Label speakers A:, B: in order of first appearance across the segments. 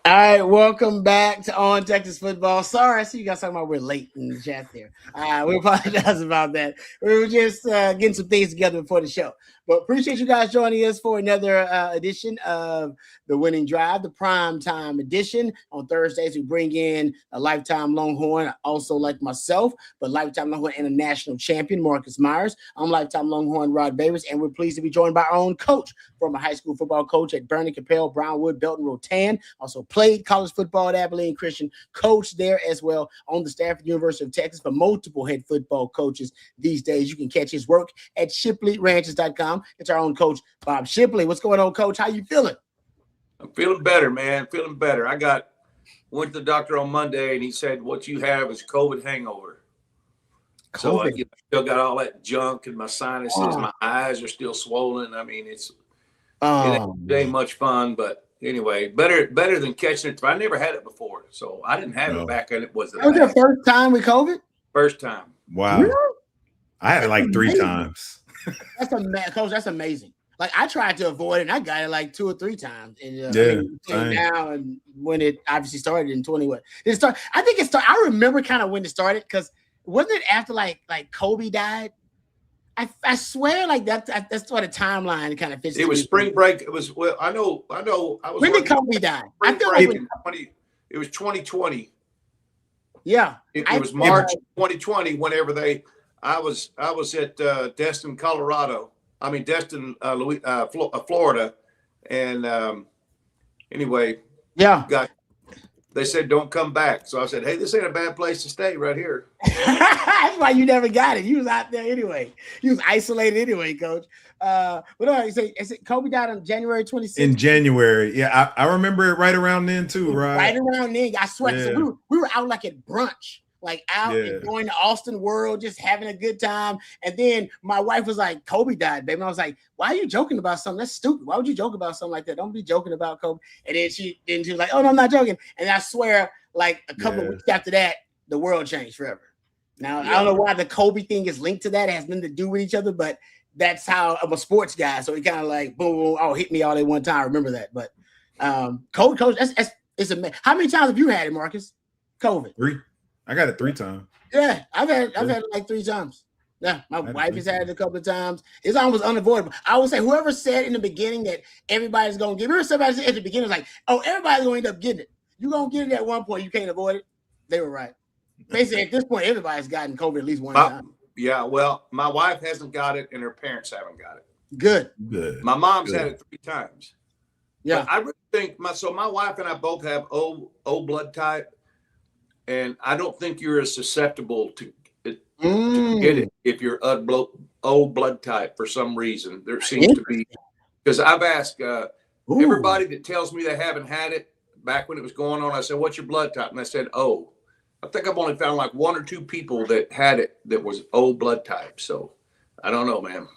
A: All right, welcome back to On Texas Football. Sorry, I see you guys talking about we're late in the chat there. We apologize about that. We were just getting some things together before the show. But appreciate you guys joining us for another edition of The Winning Drive, the prime time edition. On Thursdays, we bring in a lifetime Longhorn, also like myself, but lifetime Longhorn international champion, Marcus Myers. I'm lifetime Longhorn, Rod Davis, and we're pleased to be joined by our own coach, former high school football coach at Vernon, Capel, Brownwood, Belton, Rotan. Also played college football at Abilene Christian, coached there as well on the staff at the University of Texas for multiple head football coaches these days. You can catch his work at ShipleyRanches.com. It's our own coach, Bob Shipley. What's going on, Coach? How you feeling?
B: I'm feeling better, man. Feeling better. Went to the doctor on Monday, and he said what you have is COVID hangover. COVID. So I still got all that junk in my sinuses. My eyes are still swollen. I mean, it ain't much fun, but anyway, better than catching it. I never had it before, so I didn't have it back. And it was
A: that was your first time with COVID?
B: First time.
C: Wow. Really? I had it like 3 times.
A: Coach, that's amazing. Like I tried to avoid it, and I got it like 2 or 3 times. And now, and when it obviously started in 20, what it started? I think it started. I remember kind of when it started because wasn't it after like Kobe died? I swear, like that's sort of timeline kind of fits.
B: It was spring break. It was I know. I was.
A: When did Kobe die?
B: I feel like it was 2020.
A: Yeah,
B: it was March 2020. Whenever I was at Destin, Colorado. I mean Destin, Florida, and anyway, they said don't come back. So I said, hey, this ain't a bad place to stay right here.
A: That's why you never got it. You was out there anyway. You was isolated anyway, Coach. But you say Kobe died on January 26th.
C: In January, yeah, I remember it right around then too, right?
A: Right around then, I swear. Yeah. So we were out like at brunch. Like out and going to Austin World, just having a good time. And then my wife was like, Kobe died, baby. And I was like, why are you joking about something? That's stupid. Why would you joke about something like that? Don't be joking about Kobe. And then she was like, oh, no, I'm not joking. And I swear, like a couple of weeks after that, the world changed forever. Now, I don't know why the Kobe thing is linked to that. It has nothing to do with each other, but that's how I'm a sports guy. So it kind of like, boom, boom, oh, hit me all at one time. I remember that. But Coach, it's amazing. How many times have you had it, Marcus? COVID?
C: 3. I got it 3 times.
A: Yeah, I've had it like 3 times. Yeah, my wife has had it a couple of times. It's almost unavoidable. I would say whoever said in the beginning that everybody's going to get it. Remember somebody said at the beginning, like, oh, everybody's going to end up getting it. You're going to get it at one point. You can't avoid it. They were right. Basically, at this point, everybody's gotten COVID at least one time.
B: Yeah, well, my wife hasn't got it and her parents haven't got it.
A: Good.
B: My mom's had it 3 times.
A: Yeah.
B: But I really think my wife and I both have O blood type. And I don't think you're as susceptible to get it if you're O blood type for some reason. There seems to be, because I've asked everybody that tells me they haven't had it back when it was going on. I said, "What's your blood type?" And I said, "O." I think I've only found like 1 or 2 people that had it that was O blood type. So I don't know, man.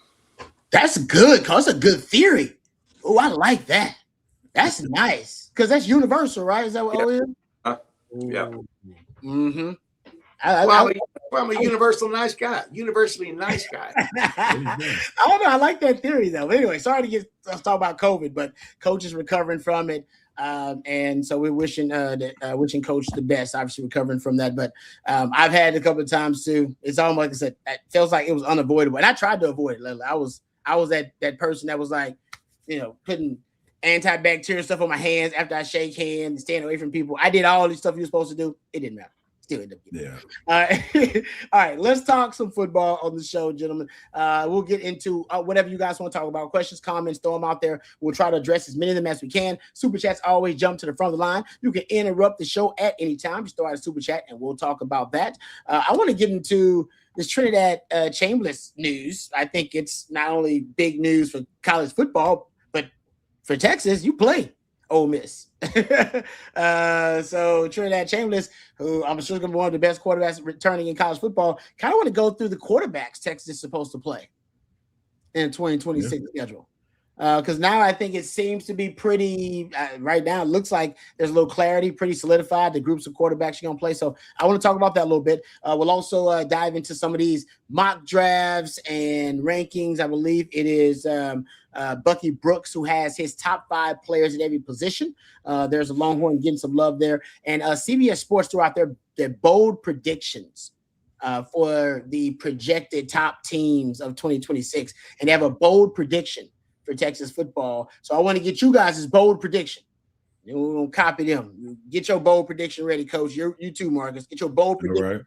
A: That's good, cause that's a good theory. Oh, I like that. That's nice because that's universal, right? Is that what O is?
B: Yeah.
A: Mm-hmm.
B: I'm a universally nice guy.
A: I don't know. I like that theory though. Anyway, sorry to talk about COVID, but Coach is recovering from it. And so we're wishing Coach the best, obviously recovering from that. But I've had it a couple of times too. It's almost like I said, it feels like it was unavoidable. And I tried to avoid it. I was that person that was like, putting antibacterial stuff on my hands after I shake hands, staying away from people. I did all this stuff you're supposed to do. It didn't matter. Still ended up getting it. All right. Let's talk some football on the show, gentlemen. We'll get into whatever you guys want to talk about. Questions, comments, throw them out there. We'll try to address as many of them as we can. Super chats always jump to the front of the line. You can interrupt the show at any time. Just throw out a super chat and we'll talk about that. I want to get into this Trinidad Chambliss news. I think it's not only big news for college football, for Texas, you play Ole Miss. So Trinidad Chambliss, who I'm sure is going to be one of the best quarterbacks returning in college football, kind of want to go through the quarterbacks Texas is supposed to play in 2026 schedule. Because now I think it seems to be pretty right now. It looks like there's a little clarity, pretty solidified. The groups of quarterbacks you're going to play. So I want to talk about that a little bit. We'll also dive into some of these mock drafts and rankings. I believe it is Bucky Brooks who has his top 5 players at every position. There's a Longhorn getting some love there. And CBS Sports threw out their bold predictions for the projected top teams of 2026. And they have a bold prediction for Texas football. So I want to get you guys' bold prediction. We're going to copy them. Get your bold prediction ready, Coach. You too, Marcus. Get your bold prediction.
C: All right.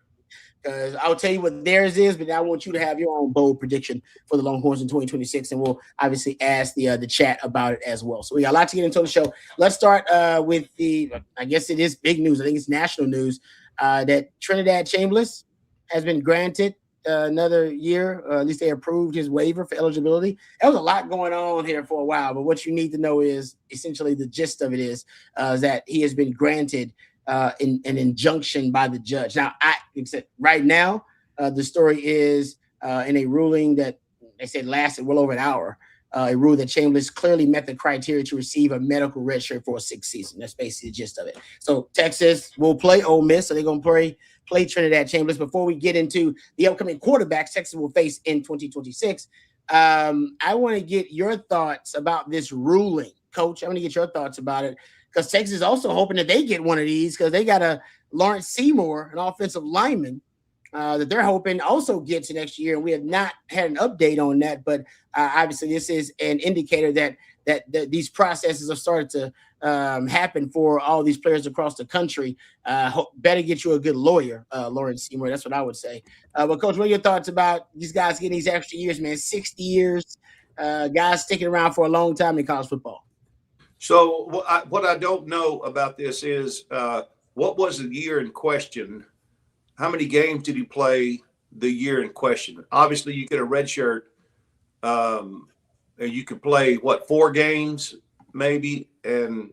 A: Because I'll tell you what theirs is, but I want you to have your own bold prediction for the Longhorns in 2026. And we'll obviously ask the chat about it as well. So we got a lot to get into the show. Let's start with I guess it is big news. I think it's national news that Trinidad Chambliss has been granted another year. At least they approved his waiver for eligibility. There was a lot going on here for a while, but what you need to know is essentially the gist of it is that he has been granted an injunction by the judge. Now, right now, the story is in a ruling that they said lasted well over an hour. A rule that Chambliss clearly met the criteria to receive a medical red shirt for a 6th season. That's basically the gist of it. So Texas will play Ole Miss, so they're going to play Trinidad Chambliss. Before we get into the upcoming quarterbacks Texas will face in 2026, I want to get your thoughts about this ruling. Coach, I want to get your thoughts about it because Texas is also hoping that they get one of these because they got a Lawrence Seymour, an offensive lineman, that they're hoping also gets next year. And we have not had an update on that, but obviously this is an indicator that these processes have started to happen for all these players across the country. Better get you a good lawyer, Lawrence Seymour. That's what I would say. But Coach, what are your thoughts about these guys getting these extra years, man? 60 years, guys sticking around for a long time in college football.
B: So what I don't know about this is what was the year in question? How many games did he play the year in question? Obviously, you get a red shirt, and you could play, 4 games maybe? And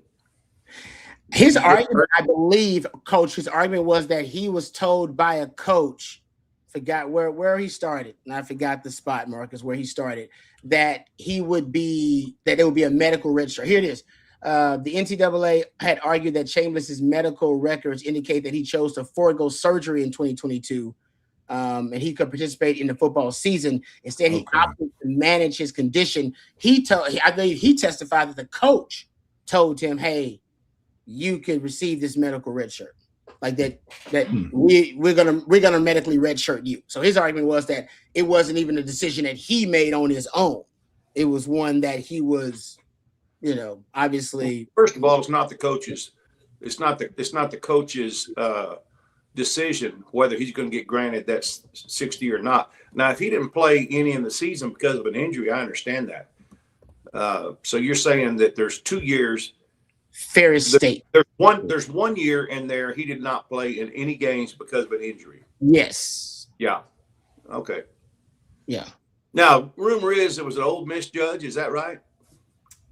A: his argument, I believe, Coach, his argument was that he was told by a coach, forgot where he started, and I forgot the spot, Marcus, where he started, that it would be a medical red shirt. Here it is. The NCAA had argued that Chambliss's medical records indicate that he chose to forego surgery in 2022, and he could participate in the football season. Instead, he opted to manage his condition. I believe he testified that the coach told him, "Hey, you could receive this medical red shirt, like that. We're gonna medically red shirt you." So his argument was that it wasn't even a decision that he made on his own. It was one that he was, obviously.
B: First of all, it's not the coach's. It's not the coach's decision whether he's going to get granted that 60 or not. Now, if he didn't play any in the season because of an injury, I understand that. So you're saying that there's 2 years.
A: Ferris State.
B: There's 1 year in there he did not play in any games because of an injury.
A: Yes.
B: Yeah. Okay.
A: Yeah.
B: Now, rumor is it was an Ole Miss judge. Is that right?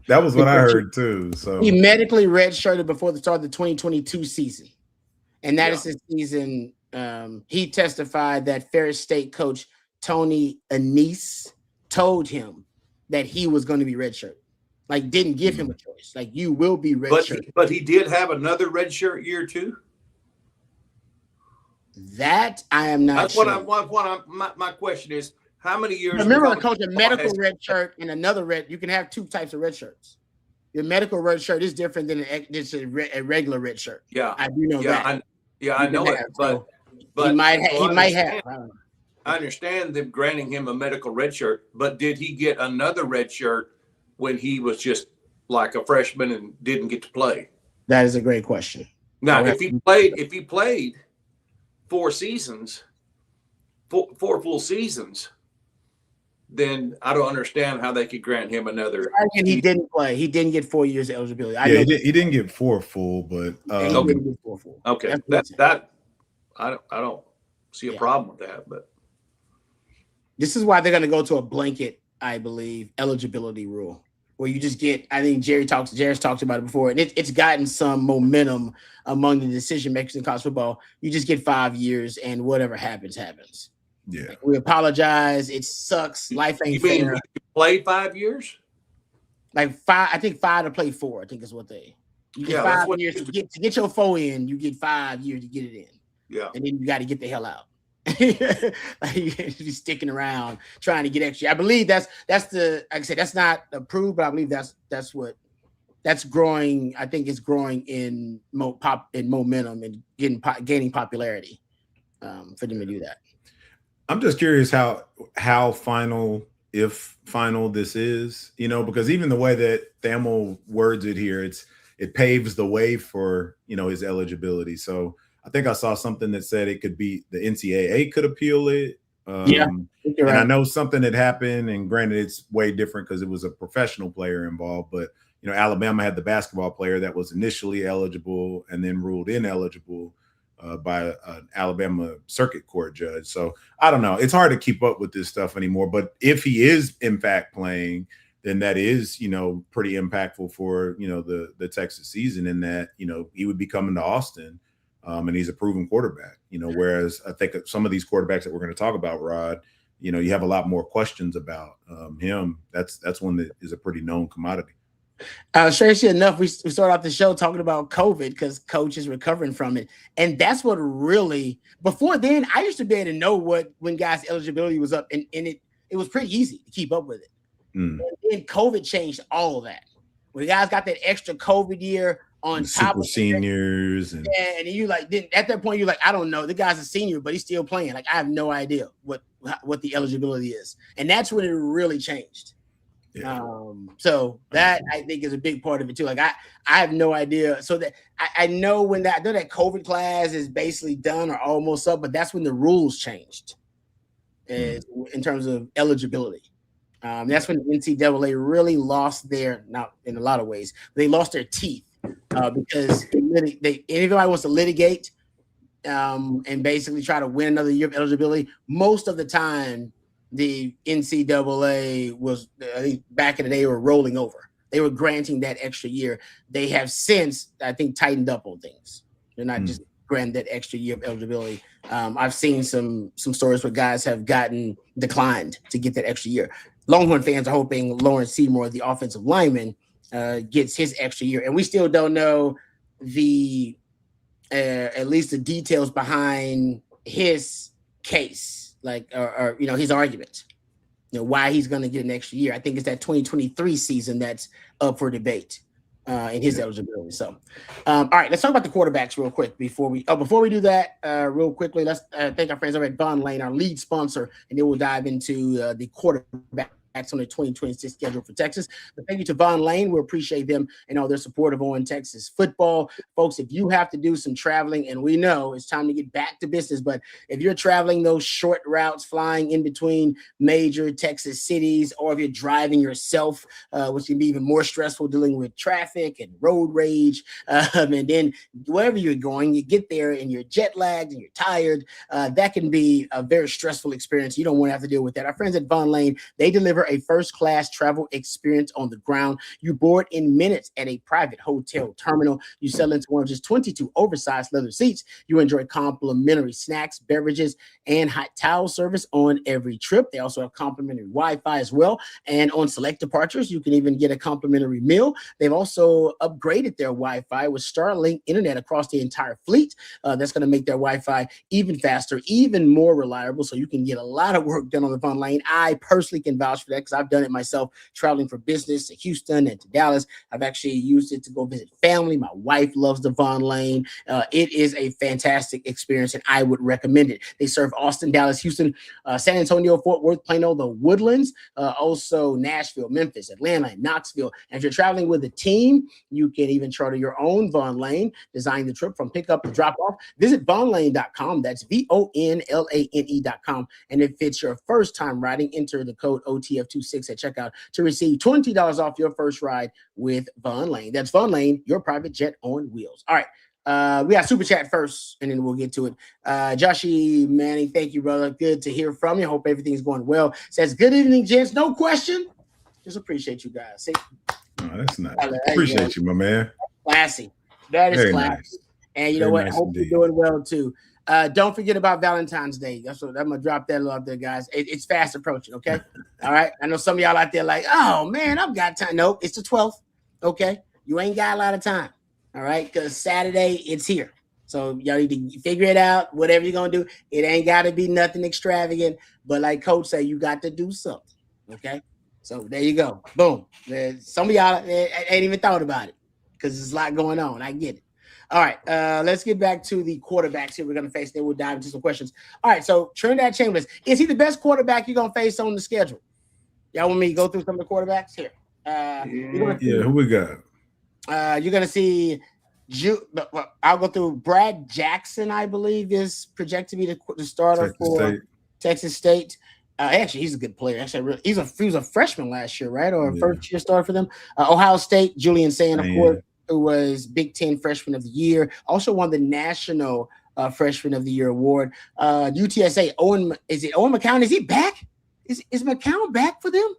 C: That was what I heard too. So
A: he medically redshirted before the start of the 2022 season, and that is the season. He testified that Ferris State coach Tony Anise told him that he was going to be redshirt. Like, didn't give him a choice. Like, you will be redshirt.
B: But he did have another redshirt year too.
A: That I am not.
B: That's
A: sure.
B: My question is, how many years?
A: Remember, coach, a medical red shirt and another red. You can have 2 types of red shirts. Your medical red shirt is different than a regular red shirt.
B: Yeah,
A: I do know that.
B: I know it, but
A: he might have.
B: I understand them granting him a medical red shirt, but did he get another red shirt when he was just like a freshman and didn't get to play?
A: That is a great question.
B: Now, if he played 4 seasons, 4 full seasons, then I don't understand how they could grant him another.
A: And he didn't play. He didn't get 4 years of eligibility.
C: He didn't get 4 full, but
B: okay. That I don't see a problem with that. But
A: this is why they're going to go to a blanket, I believe, eligibility rule where you just get. I think Jerry's talked about it before, and it's gotten some momentum among the decision makers in college football. You just get 5 years, and whatever happens, happens.
C: Yeah,
A: we apologize. It sucks. Life ain't fair.
B: You played 5 years?
A: like 5. I think 5 to play 4. I think is what they. You get 5 years to get your 4 in. You get 5 years to get it in.
B: Yeah,
A: and then you got to get the hell out. Like you be sticking around trying to get extra. I believe that's the. Like I said, that's not approved, but I believe that's growing. I think it's growing in momentum and gaining popularity for them to do that.
C: I'm just curious how final, if final, this is, because even the way that Thamel words it here, it paves the way for, his eligibility. So I think I saw something that said it could be the NCAA could appeal it. And right. I know something had happened, and granted, it's way different because it was a professional player involved, but Alabama had the basketball player that was initially eligible and then ruled ineligible by an Alabama circuit court judge. So I don't know. It's hard to keep up with this stuff anymore. But if he is in fact playing, then that is, pretty impactful for, the Texas season, in that, he would be coming to Austin and he's a proven quarterback, whereas I think some of these quarterbacks that we're going to talk about, Rod, you have a lot more questions about him. That's one that is a pretty known commodity.
A: Strangely enough, we started off the show talking about COVID because Coach is recovering from it. And that's what really, before then, I used to be able to know when guys' eligibility was up, and it was pretty easy to keep up with it. And then COVID changed all of that. When guys got that extra COVID year on top
C: of seniors.
A: And you then at that point, you're like, I don't know. The guy's a senior, but he's still playing. Like, I have no idea what the eligibility is. And that's when it really changed. Yeah. So that I think is a big part of it too. Like I have no idea. So that I know that COVID class is basically done or almost up, but that's when the rules changed in terms of eligibility. That's when the NCAA really lost not in a lot of ways, they lost their teeth because anybody wants to litigate and basically try to win another year of eligibility. Most of the time, the NCAA was, I think back in the day, were rolling over. They were granting that extra year. They have since, I think, tightened up on things. They're not just granting that extra year of eligibility. I've seen some stories where guys have gotten declined to get that extra year. Longhorn fans are hoping Lawrence Seymour, the offensive lineman, gets his extra year. And we still don't know at least the details behind his case. Or his argument, why he's going to get an extra year. I think it's that 2023 season that's up for debate in his eligibility. So, all right, let's talk about the quarterbacks real quick before we do that. Real quickly, let's thank our friends over at Von Lane, our lead sponsor, and then we'll dive into the quarterback on the 2026 schedule for Texas. But thank you to Von Lane. We appreciate them and all their support of On Texas football. Folks, if you have to do some traveling, and we know it's time to get back to business, but if you're traveling those short routes, flying in between major Texas cities, or if you're driving yourself, which can be even more stressful, dealing with traffic and road rage, and then wherever you're going, you get there and you're jet lagged and you're tired, that can be a very stressful experience. You don't want to have to deal with that. Our friends at Von Lane, they deliver a first-class travel experience on the ground. You board in minutes at a private hotel terminal. You settle into one of just 22 oversized leather seats. You enjoy complimentary snacks, beverages, and hot towel service on every trip. They also have complimentary Wi-Fi as well. And on select departures, you can even get a complimentary meal. They've also upgraded their Wi-Fi with Starlink internet across the entire fleet. That's going to make their Wi-Fi even faster, even more reliable, so you can get a lot of work done on the Von Lane. I personally can vouch for that because I've done it myself, traveling for business to Houston and to Dallas. I've actually used it to go visit family. My wife loves the Von Lane. It is a fantastic experience, and I would recommend it. They serve Austin, Dallas, Houston, San Antonio, Fort Worth, Plano, the Woodlands, also Nashville, Memphis, Atlanta, and Knoxville. And if you're traveling with a team, you can even charter your own Von Lane, design the trip from pickup to drop off. Visit vonlane.com. That's VONLANE.com. And if it's your first time riding, enter the code OTF26 at checkout to receive $20 off your first ride with Von Lane. That's Von Lane, your private jet on wheels. All right. We got super chat first, and then we'll get to it. Joshy Manning, thank you, brother. Good to hear from you. Hope everything's going well. Says, good evening, gents. No question. Just appreciate you guys. See?
C: Oh, that's nice. Appreciate you, my man.
A: Classy. That is very classy. Nice. And you know what? I hope you're doing well, too. Don't forget about Valentine's Day. That's what I'm gonna drop that out there, guys. It's fast approaching. Okay, all right. I know some of y'all out there like, oh man, I've got time. Nope, it's the 12th. Okay, you ain't got a lot of time. All right, because Saturday it's here. So y'all need to figure it out. Whatever you're gonna do, it ain't got to be nothing extravagant. But like Coach said, you got to do something. Okay, so there you go. Boom. Some of y'all ain't even thought about it because there's a lot going on. I get it. All right, let's get back to the quarterbacks here we're going to face. Then we'll dive into some questions. All right, so Trinidad Chambers, is he the best quarterback you're going to face on the schedule? Y'all want me to go through some of the quarterbacks here?
C: Who we got?
A: You're going to see, I'll go through Brad Jackson, I believe, is projected to be the starter for Texas State. Actually, he's a good player. Actually, he was a freshman last year, right? Or a first-year starter for them. Ohio State, Julian Sand, of course, who was Big Ten Freshman of the Year, also won the National Freshman of the Year award. UTSA, Owen McCown, is he back? Is McCown back for them?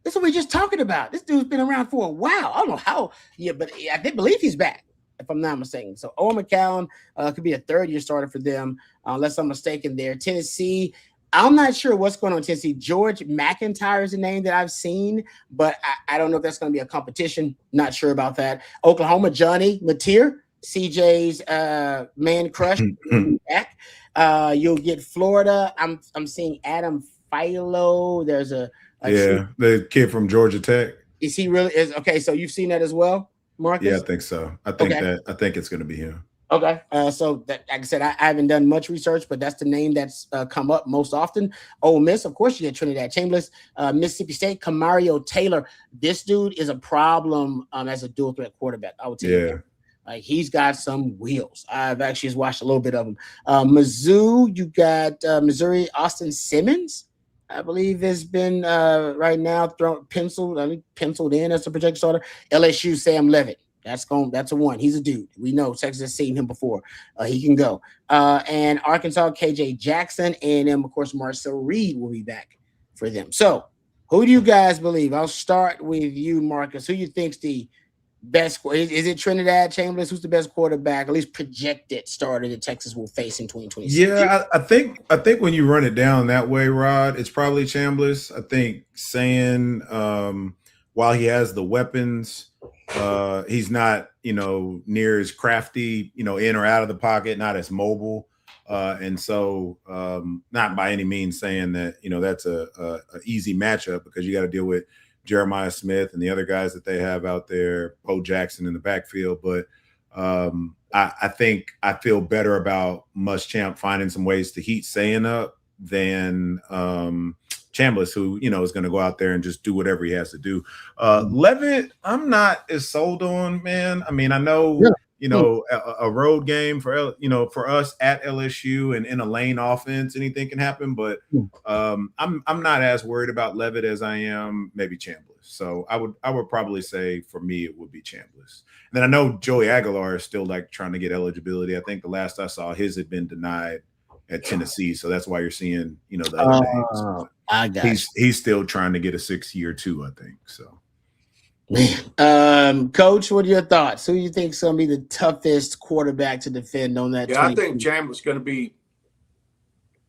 A: That's what we're just talking about. This dude's been around for a while. I don't know how, but I believe he's back, if I'm not mistaken. So Owen McCown could be a third-year starter for them, unless I'm mistaken there. Tennessee, I'm not sure what's going on in Tennessee. George McIntyre is a name that I've seen, but I don't know if that's going to be a competition. Not sure about that. Oklahoma, Johnny Mateer, CJ's man crush, back. You'll get Florida. I'm seeing Adam Philo. There's
C: the kid from Georgia Tech.
A: Is he really? Okay, so you've seen that as well, Marcus?
C: Yeah, I think so. I think it's going to be him.
A: Okay, so that, like I said, I haven't done much research, but that's the name that's come up most often. Ole Miss, of course, you get Trinidad Chambers. Mississippi State, Kamario Taylor. This dude is a problem as a dual threat quarterback. I would tell you that. Like, he's got some wheels. I've actually just watched a little bit of him. Mizzou, you got Missouri, Austin Simmons, I believe, has been right now penciled in as a projected starter. LSU, Sam Levitt. That's a one. He's a dude. We know Texas has seen him before. He can go. And Arkansas, KJ Jackson, and then of course Marcel Reed will be back for them. So, who do you guys believe? I'll start with you, Marcus. Who you think's the best? Is it Trinidad Chambers? Who's the best quarterback, at least projected starter that Texas will face in 2026?
C: Yeah, I think when you run it down that way, Rod, it's probably Chambers. I think saying while he has the weapons. He's not, near as crafty, in or out of the pocket, not as mobile. And so not by any means saying that, that's a easy matchup, because you got to deal with Jeremiah Smith and the other guys that they have out there, Bo Jackson in the backfield. But I think I feel better about Muschamp finding some ways to heat Sayin up than Chambliss, who, is going to go out there and just do whatever he has to do. Levitt, I'm not as sold on, man. I mean, I know, a road game for us at LSU and in a lane offense, anything can happen. But I'm not as worried about Levitt as I am maybe Chambliss. So I would probably say for me it would be Chambliss. And then I know Joey Aguilar is still trying to get eligibility. I think the last I saw his had been denied at Tennessee, so that's why you're seeing the other names. He's still trying to get a 6-year too, I think. So,
A: Coach, what are your thoughts? Who do you think is going to be the toughest quarterback to defend on that?
B: Yeah, I think Chambliss is going to be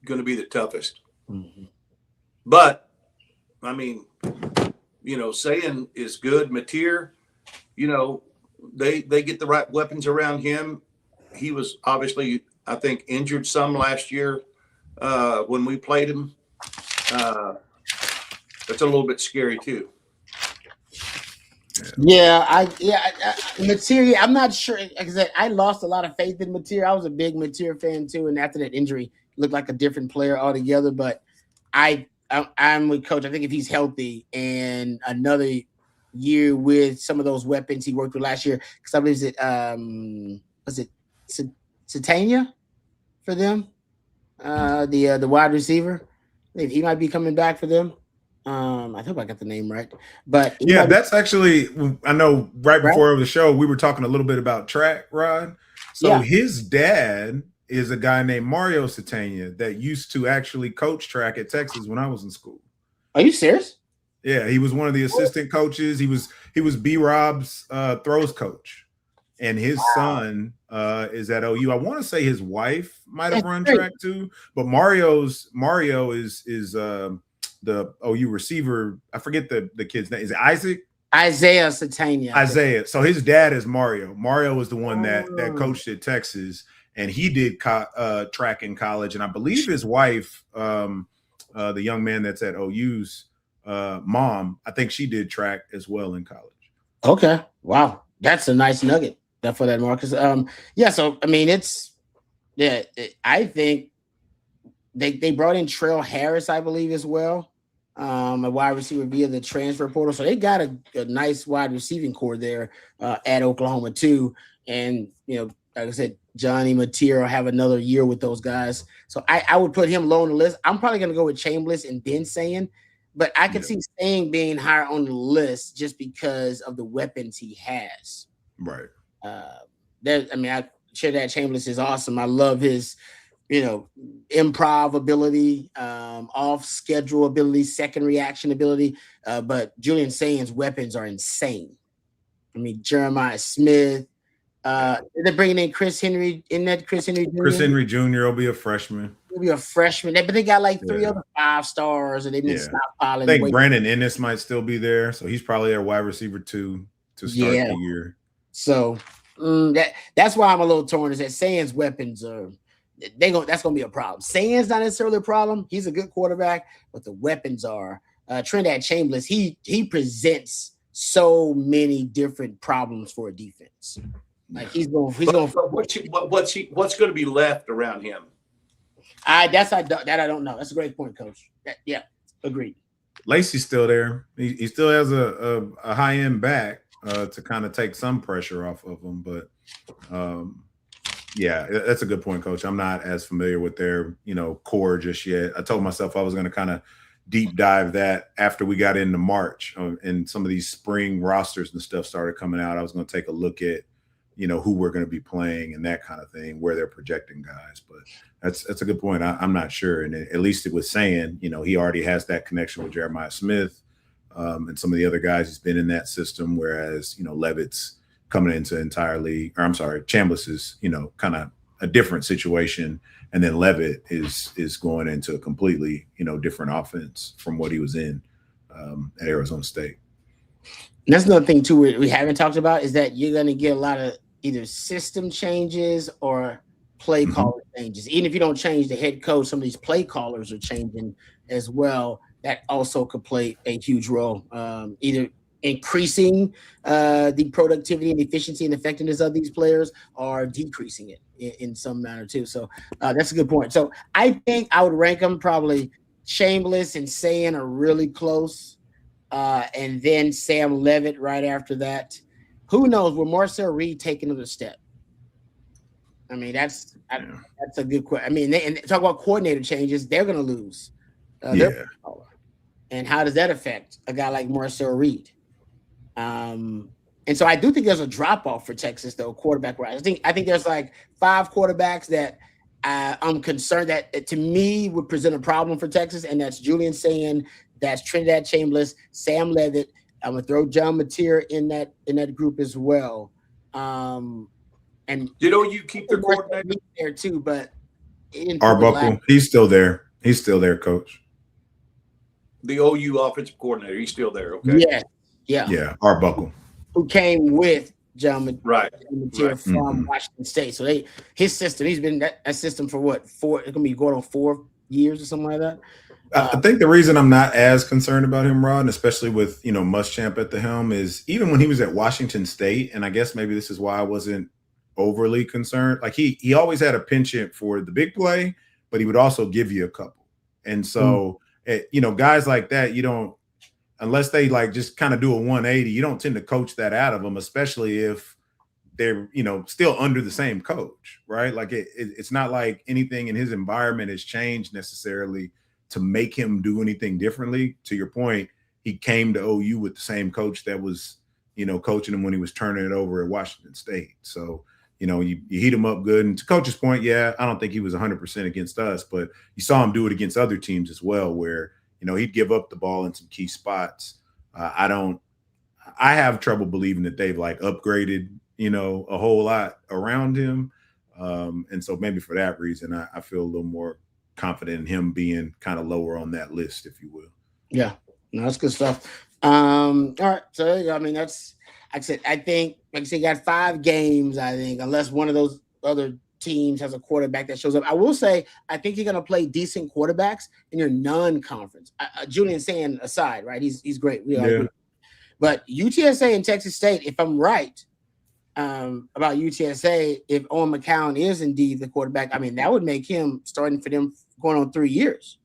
B: the toughest. Mm-hmm. But I mean, Sayin is good. Mateer, they get the right weapons around him. He was obviously, I think, injured some last year when we played him. That's a little bit scary too.
A: Mateer, I'm not sure. Like I said, I lost a lot of faith in Mateer. I was a big Mateer fan too, and after that injury, looked like a different player altogether. But I'm with Coach. I think if he's healthy and another year with some of those weapons he worked with last year, because I believe was it Satania for them, the wide receiver. He might be coming back for them. I hope I got the name right. But
C: yeah, that's actually, I know right before the show, we were talking a little bit about track, Rod. So his dad is a guy named Mario Satania that used to actually coach track at Texas when I was in school.
A: Are you serious?
C: Yeah, he was one of the assistant coaches. He was B-Rob's throws coach. And his son is at OU. I want to say his wife might have
A: That's
C: run
A: great.
C: track too, but Mario is the OU receiver. I forget the kid's name. Is it Isaac?
A: Isaiah Satania.
C: Isaiah. So his dad is Mario. Mario was the one that
A: Oh.
C: coached at Texas, and he did track in college. And I believe his wife, the young man that's at OU's mom, I think she did track as well in college.
A: Okay. Wow. That's a nice nugget for that, Marcus. Yeah, so I mean I think they brought in Trail Harris, I believe, as well. A wide receiver via the transfer portal. So they got a nice wide receiving core there at Oklahoma too. And like I said, Johnny Matera have another year with those guys. So I would put him low on the list. I'm probably gonna go with Chambliss and then Saying. But I could see Saying being higher on the list just because of the weapons he has.
C: Right.
A: I share that Chambliss is awesome. I love his, improv ability, off schedule ability, second reaction ability. But Julian Saying's weapons are insane. I mean, Jeremiah Smith. They're bringing in Chris Henry. Isn't that Chris Henry Jr.?
C: Chris Henry Jr. will be a freshman.
A: He'll be a freshman. But they got like 3 other 5-stars, and they've been stockpiling.
C: I think Brandon Ennis might still be there, so he's probably their wide receiver 2 to start the year.
A: So that's why I'm a little torn. Is that Saying's weapons are that's gonna be a problem. Saying's not necessarily a problem. He's a good quarterback, but the weapons are. Trinidad Chambliss, he presents so many different problems for a defense. Like he's going.
B: What's going to be left around him?
A: I don't know. That's a great point, Coach. Agreed.
C: Lacey's still there. He still has a high end back to kind of take some pressure off of him. But that's a good point, Coach. I'm not as familiar with their core just yet. I told myself I was going to kind of deep dive that after we got into March and some of these spring rosters and stuff started coming out. I was going to take a look at who we're going to be playing and that kind of thing, where they're projecting guys. But that's a good point. I'm not sure. And at least it was saying, he already has that connection with Jeremiah Smith and some of the other guys. He's been in that system, whereas, Levitt's coming into Chambliss is, kind of a different situation. And then Levitt is going into a completely, different offense from what he was in at Arizona State.
A: And that's another thing too we haven't talked about is that you're going to get a lot of either system changes or play caller changes. Even if you don't change the head coach, some of these play callers are changing as well. That also could play a huge role, either increasing the productivity and efficiency and effectiveness of these players or decreasing it in some manner too. So that's a good point. So I think I would rank them probably Chambliss and Saying are really close. And then Sam Levitt right after that. Who knows? Will Marcel Reed take another step? I mean, that's a good question. I mean, and talk about coordinator changes. They're going to lose. And how does that affect a guy like Marcel Reed? And so I do think there's a drop off for Texas, though, quarterback wise. I think there's like 5 quarterbacks that I'm concerned that to me would present a problem for Texas, and that's Julian Saying. That's Trinidad Chambliss, Sam Levitt. I'm gonna throw John Mateer in that group as well. And
B: you keep the coordinator
A: there too, but
C: Arbuckle, he's still there. He's still there, Coach.
B: The OU offensive coordinator, he's still there. Okay.
C: Yeah. Arbuckle,
A: who came with John Mateer from Washington State. So his system. He's been that system for what 4? It's gonna be going on 4 years or something like that.
C: I think the reason I'm not as concerned about him, Rod, and especially with, Muschamp at the helm, is even when he was at Washington State, and I guess maybe this is why I wasn't overly concerned. Like he always had a penchant for the big play, but he would also give you a couple. And so, guys like that, you don't, unless they like just kind of do a 180, you don't tend to coach that out of them, especially if they're, still under the same coach, right? Like it's not like anything in his environment has changed necessarily to make him do anything differently. To your point, he came to OU with the same coach that was, coaching him when he was turning it over at Washington State. So, you heat him up good. And to Coach's point, I don't think he was 100% against us, but you saw him do it against other teams as well, where, he'd give up the ball in some key spots. I have trouble believing that they've like upgraded a whole lot around him. And so maybe for that reason, I feel a little more confident in him being kind of lower on that list, if you will.
A: Yeah, no, that's good stuff. All right, so I mean, that's like I said. I think, like I said, you got 5 games. I think unless one of those other teams has a quarterback that shows up. I will say, I think you're going to play decent quarterbacks in your non-conference. Julian Sand aside, right? He's great. We all agree. But UTSA and Texas State, if I'm right about UTSA, if Owen McCown is indeed the quarterback, I mean, that would make him starting for them going on 3 years.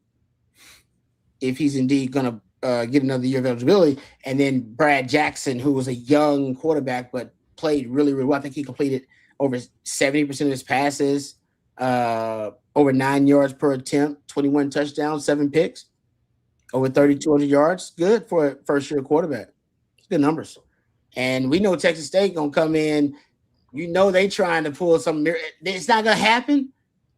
A: If he's indeed going to get another year of eligibility. And then Brad Jackson, who was a young quarterback but played really, really well. I think he completed over 70% of his passes, over 9 yards per attempt, 21 touchdowns, 7 picks, over 3,200 yards. Good for a first-year quarterback. It's good numbers. And we know Texas State going to come in. They trying to pull some. It's not going to happen,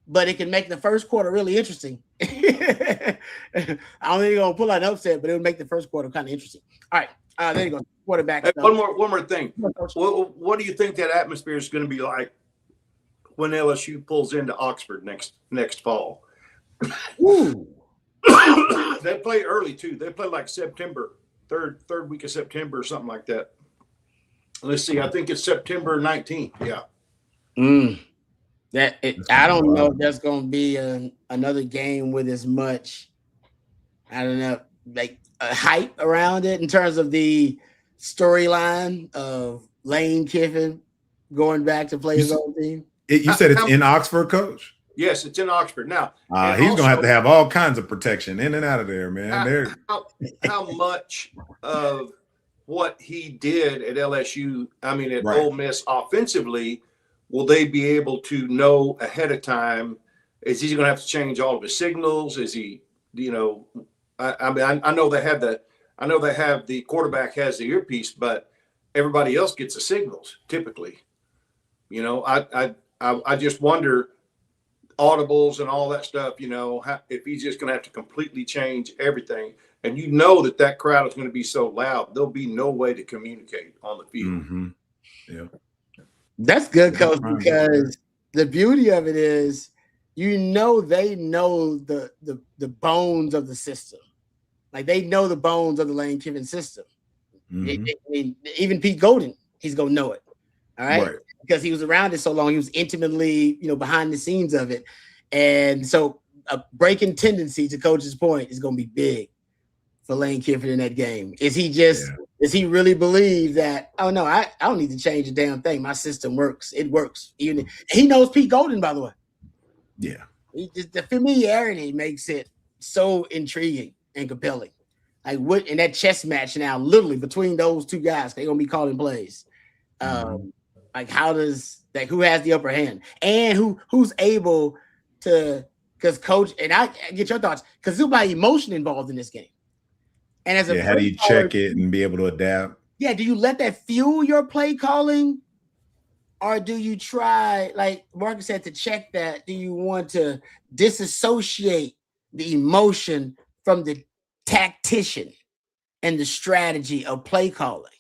A: but it can make the first quarter really interesting. I don't think they're going to pull out an upset, but it would make the first quarter kind of interesting. All right. There you go. Quarterback.
B: Hey, one more thing. What do you think that atmosphere is going to be like when LSU pulls into Oxford next fall?
A: Ooh.
B: They play early too. They play like September, third week of September or something like that. Let's see. I think it's September 19th. Yeah.
A: I don't know if that's going to be another game with as much, I don't know, like a hype around it in terms of the storyline of Lane Kiffin going back to play his own team.
C: You said it's in Oxford, Coach?
B: Yes, it's in Oxford. Now,
C: he's going to have all kinds of protection in and out of there, man.
B: How much of what he did at LSU, Ole Miss offensively, will they be able to know ahead of time? Is he going to have to change all of his signals? Is he, I know they have the quarterback has the earpiece, but everybody else gets the signals typically. I just wonder audibles and all that stuff, if he's just going to have to completely change everything. And that crowd is going to be so loud, there'll be no way to communicate on the field.
C: Mm-hmm. Yeah.
A: That's good, Coach, because the beauty of it is, they know the bones of the system. Like they know the bones of the Lane Kiffin system. Mm-hmm. Even Pete Golden, he's going to know it. All right. Because he was around it so long. He was intimately, behind the scenes of it. And so a breaking tendency, to Coach's point, is going to be big for Lane Kiffin in that game. Does he really believe that, oh no, I don't need to change a damn thing. My system works. It works. He knows Pete Golden, by the way.
C: Yeah.
A: The familiarity makes it so intriguing and compelling. Like what in that chess match now, literally between those two guys, they're gonna be calling plays. Like who has the upper hand and who's able to, because Coach, and I get your thoughts, because there's about emotion involved in this game. And as
C: how do you check it and be able to adapt? Yeah,
A: do you let that fuel your play calling? Or do you try, like Marcus said, to check that? Do you want to disassociate the emotion from the tactician and the strategy of play calling?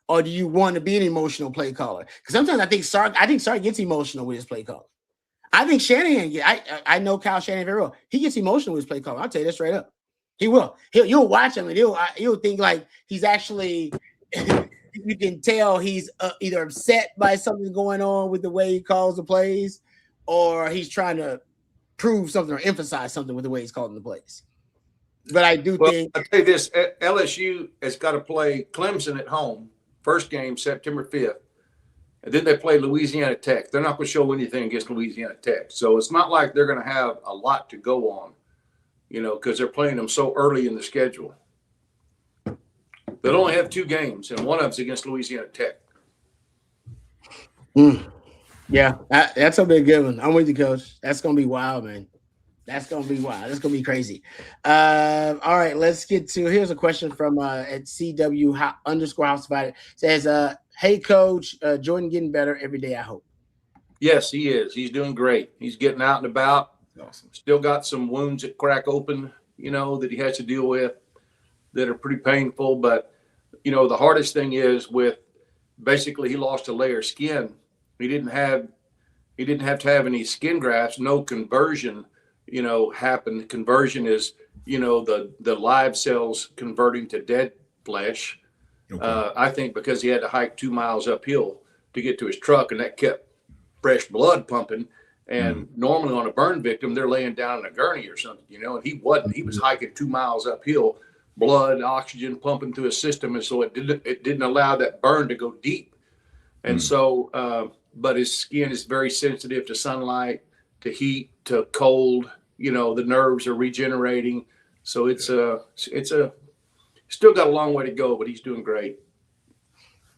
A: Or do you want to be an emotional play caller? Because sometimes I think Sark gets emotional with his play calling. I think Shanahan, I know Kyle Shanahan very well. He gets emotional with his play calling. I'll tell you that straight up. He will. You'll watch him and he'll think like he's actually. You can tell he's either upset by something going on with the way he calls the plays, or he's trying to prove something or emphasize something with the way he's calling the plays. But I do think
B: I'll tell you this: LSU has got to play Clemson at home, first game September 5th, and then they play Louisiana Tech. They're not going to show anything against Louisiana Tech, so it's not like they're going to have a lot to go on, because they're playing them so early in the schedule. They'll only have 2 games, and one of them's against Louisiana Tech.
A: Yeah, that's going to be a good one. I'm with you, Coach. That's going to be wild, man. That's going to be wild. That's going to be crazy. All right, let's get to – here's a question from at CW_House Divided. Says, hey, Coach, Jordan getting better every day, I hope.
B: Yes, he is. He's doing great. He's getting out and about.
C: Awesome.
B: Still got some wounds that crack open, that he has to deal with that are pretty painful. But, the hardest thing is with basically he lost a layer of skin. He didn't have to have any skin grafts. No conversion, happened. Conversion is, the live cells converting to dead flesh.
C: Okay.
B: I think because he had to hike 2 miles uphill to get to his truck, and that kept fresh blood pumping. And normally on a burn victim, they're laying down in a gurney or something, and he wasn't. He was hiking 2 miles uphill, blood, oxygen pumping through his system, and so it didn't allow that burn to go deep. And so, but his skin is very sensitive to sunlight, to heat, to cold. The nerves are regenerating, so it's still got a long way to go, but he's doing great.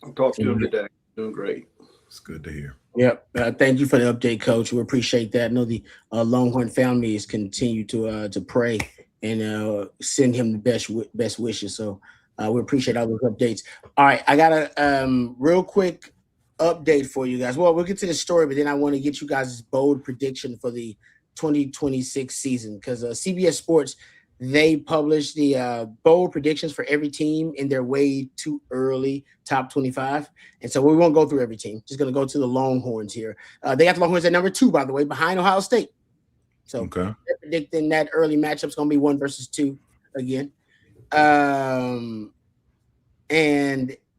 B: I talked to him today. Doing great.
C: It's good to hear.
A: Yep. Thank you for the update, Coach. We appreciate that. I know the Longhorn family is continue to pray and send him the best wishes. So we appreciate all those updates. All right, I got a real quick update for you guys. Well, we'll get to the story, but then I want to get you guys' bold prediction for the 2026 season because CBS Sports, they published the bold predictions for every team in their way too early top 25. And so we won't go through every team. Just going to go to the Longhorns here. They got the Longhorns at number 2, by the way, behind Ohio State. So they're predicting that early matchup's going to be 1 versus 2 again. And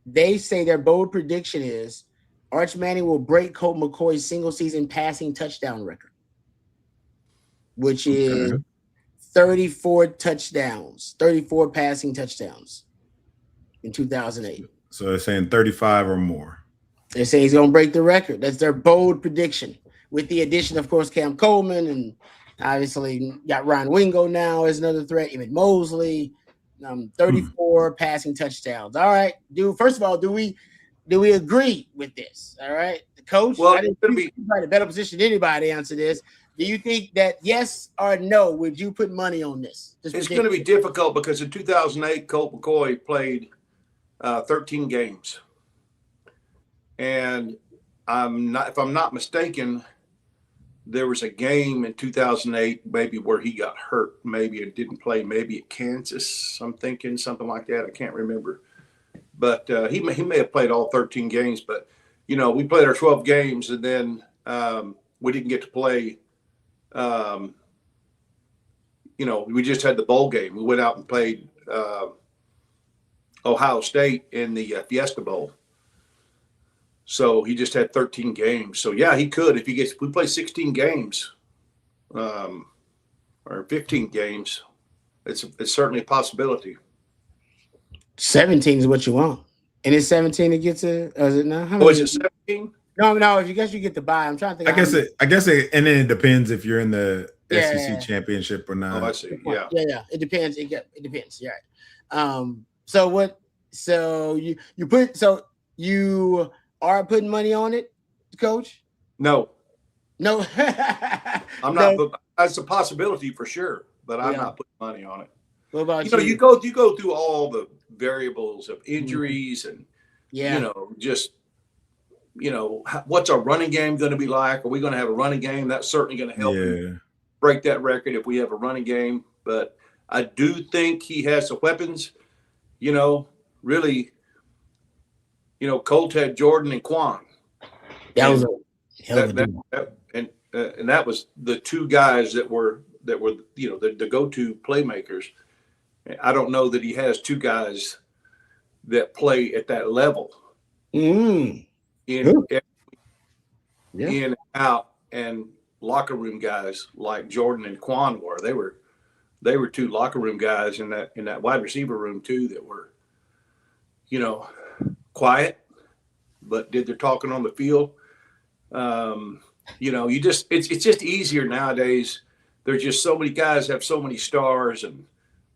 A: they say their bold prediction is Arch Manning will break Colt McCoy's single season passing touchdown record, which is 34 touchdowns, 34 passing touchdowns in 2008.
C: So they're saying 35 or more.
A: They're saying he's going to break the record. That's their bold prediction. With the addition, of course, Cam Coleman, and obviously got Ryan Wingo now as another threat. Emmett Mosley, 34 passing touchdowns. All right, first of all, do we agree with this? All right, the coach.
B: Well,
A: I didn't be a better position than anybody to answer this. Do you think that yes or no? Would you put money on this?
B: It's going to be difficult because in 2008, Colt McCoy played 13 games, and if I'm not mistaken, there was a game in 2008 maybe where he got hurt, maybe it didn't play, maybe at Kansas. I'm thinking something like that. I can't remember, but he may have played all 13 games. But we played our 12 games, and then we didn't get to play. We just had the bowl game. We went out and played Ohio State in the Fiesta Bowl. So he just had 13 games. So yeah, he could if we play 16 games, or 15 games. It's certainly a possibility.
A: 17 is what you want, and it's 17 to get to. Is it now?
B: Is it 17?
A: No. If you guess you get to buy. I'm trying to think.
C: I guess it, and then it depends if you're in the SEC championship or not.
B: Oh, I see. Yeah.
A: It depends. It depends. Yeah. So what? So you are putting money on it, Coach?
B: No.
A: I'm
B: not. But that's a possibility for sure. But I'm not putting money on it.
A: What about you?
B: You go through all the variables of injuries and what's our running game going to be like? Are we going to have a running game? That's certainly going to help him break that record if we have a running game. But I do think he has the weapons. Really, Colt had Jordan and Quan.
A: That was a hell of a deal.
B: And that was the two guys that were the go-to playmakers. I don't know that he has two guys that play at that level. In and out, and locker room guys like Jordan and Quan were. They were two locker room guys in that wide receiver room too that were, quiet, but did their talking on the field. It's just easier nowadays. There's just so many guys have so many stars, and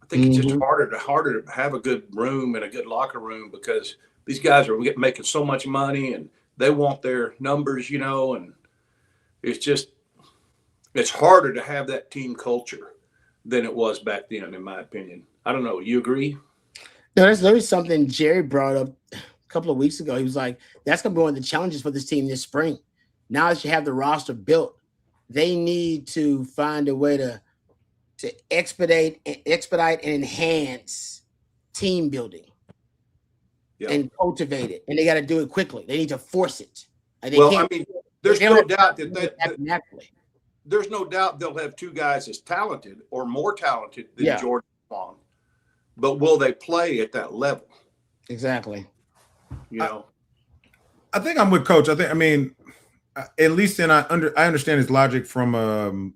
B: I think it's just harder to have a good room and a good locker room because these guys are making so much money and they want their numbers, and it's harder to have that team culture than it was back then, in my opinion. I don't know. You agree?
A: No, there's literally something Jerry brought up a couple of weeks ago. He was like, that's going to be one of the challenges for this team this spring. Now that you have the roster built, they need to find a way to expedite and enhance team building. and cultivate it, and they got to do it quickly. They need to force it.
B: Well, I mean, there's no doubt that
A: naturally.
B: There's no doubt they'll have two guys as talented or more talented than Jordan Long, but will they play at that level?
A: Exactly.
B: You know,
C: I think I'm with Coach. I mean, at least I understand his logic from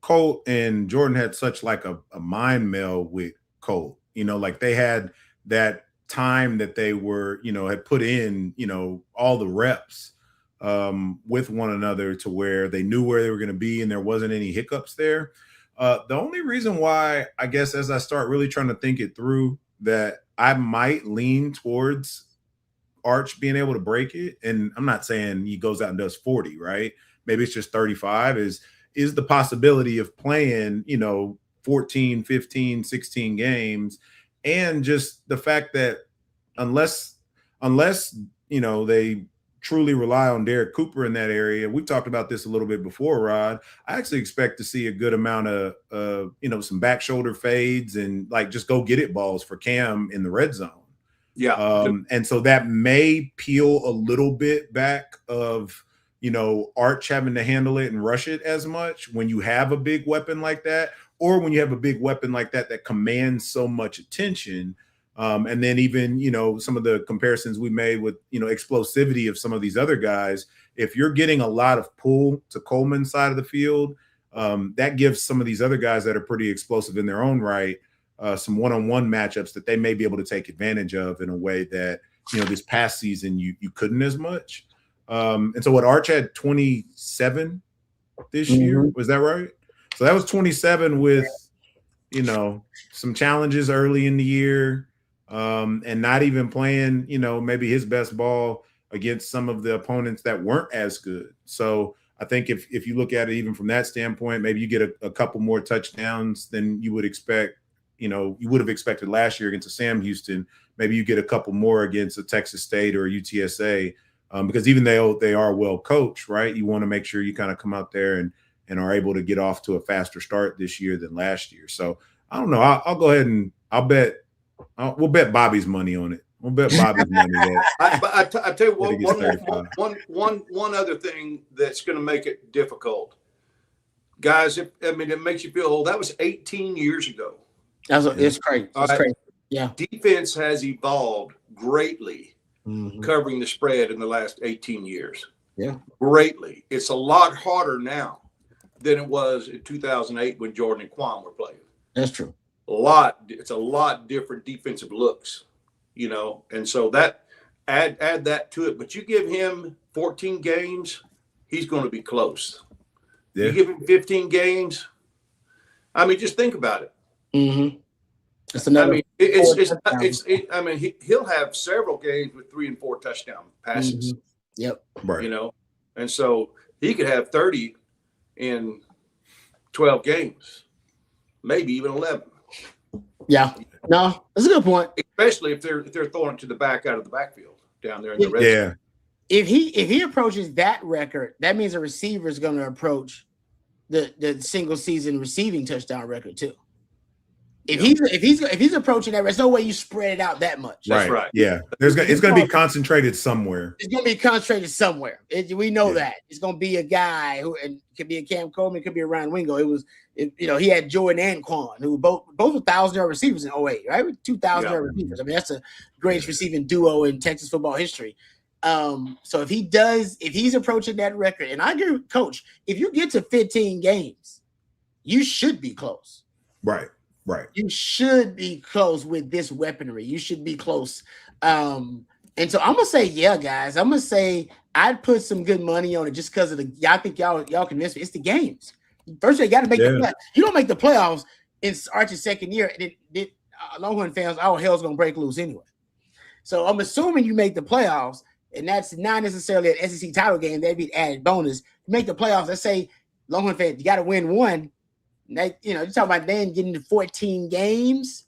C: Colt and Jordan had such like a mind meld with Colt. Like they had that time that they were, had put in, all the reps with one another to where they knew where they were going to be and there wasn't any hiccups there. The only reason why, I guess, as I start really trying to think it through, that I might lean towards Arch being able to break it, and I'm not saying he goes out and does 40, right? Maybe it's just 35, is the possibility of playing, 14, 15, 16 games, and just the fact that unless they truly rely on Derek Cooper in that area. We've talked about this a little bit before, Rod. I actually expect to see a good amount of some back shoulder fades and like just go get it balls for Cam in the red zone.
B: Yeah.
C: And so that may peel a little bit back of, Arch having to handle it and rush it as much when you have a big weapon like that, or when you have a big weapon like that commands so much attention. And then even, some of the comparisons we made with, explosivity of some of these other guys, if you're getting a lot of pull to Coleman's side of the field, that gives some of these other guys that are pretty explosive in their own right, some one-on-one matchups that they may be able to take advantage of in a way that, this past season you couldn't as much. And so what, Arch had 27 this year, was that right? So that was 27 with, some challenges early in the year. And not even playing, maybe his best ball against some of the opponents that weren't as good. So I think if you look at it even from that standpoint, maybe you get a couple more touchdowns than you would expect, you would have expected last year against a Sam Houston. Maybe you get a couple more against a Texas State or a UTSA, because even though they are well coached, right, you want to make sure you kind of come out there and are able to get off to a faster start this year than last year. So I don't know. I'll go ahead and we'll bet Bobby's money on it. We'll bet Bobby's money.
B: I tell you what, one other thing that's going to make it difficult, guys. It makes you feel old. That was 18 years ago.
A: It's crazy. It's crazy. Yeah.
B: Defense has evolved greatly, covering the spread in the last 18 years.
A: Yeah.
B: Greatly. It's a lot harder now than it was in 2008 when Jordan and Quan were playing.
A: That's true.
B: It's a lot different defensive looks, and so that add that to it. But you give him 14 games, he's going to be close. Yeah. You give him 15 games. Just think about it.
A: Mm-hmm. It's another.
B: He'll have several games with 3 and 4 touchdown passes.
A: Mm-hmm. Yep.
C: Right.
B: And so he could have 30 in 12 games, maybe even 11.
A: Yeah, no, that's a good point.
B: Especially if they're throwing it to the back out of the backfield down there in the red zone.
C: Yeah.
A: If he approaches that record, that means a receiver is going to approach the single season receiving touchdown record too. If he's approaching that, there's no way you spread it out that much.
B: That's right.
C: Yeah, it's going to be concentrated somewhere.
A: It's going to be concentrated somewhere. We know that it's going to be a guy who, and it could be a Cam Coleman, it could be a Ryan Wingo. He had Jordan and Quan, who both 1,000-yard receivers in 08, right? 2,000-yard receivers. That's the greatest receiving duo in Texas football history. So if he's approaching that record, and I agree with Coach, if you get to 15 games, you should be close.
C: Right.
A: You should be close with this weaponry. You should be close. And so I'm gonna say, yeah, guys. I'm gonna say I'd put some good money on it just because of I think y'all convinced me. It's the games. First, you got to make the playoffs. You don't make the playoffs in Arch's second year. Longhorn fans, all hell's gonna break loose anyway. So I'm assuming you make the playoffs, and that's not necessarily an SEC title game. That'd be an added bonus. You make the playoffs. Let's say Longhorn fans, you got to win one. That, you're talking about then getting to 14 games.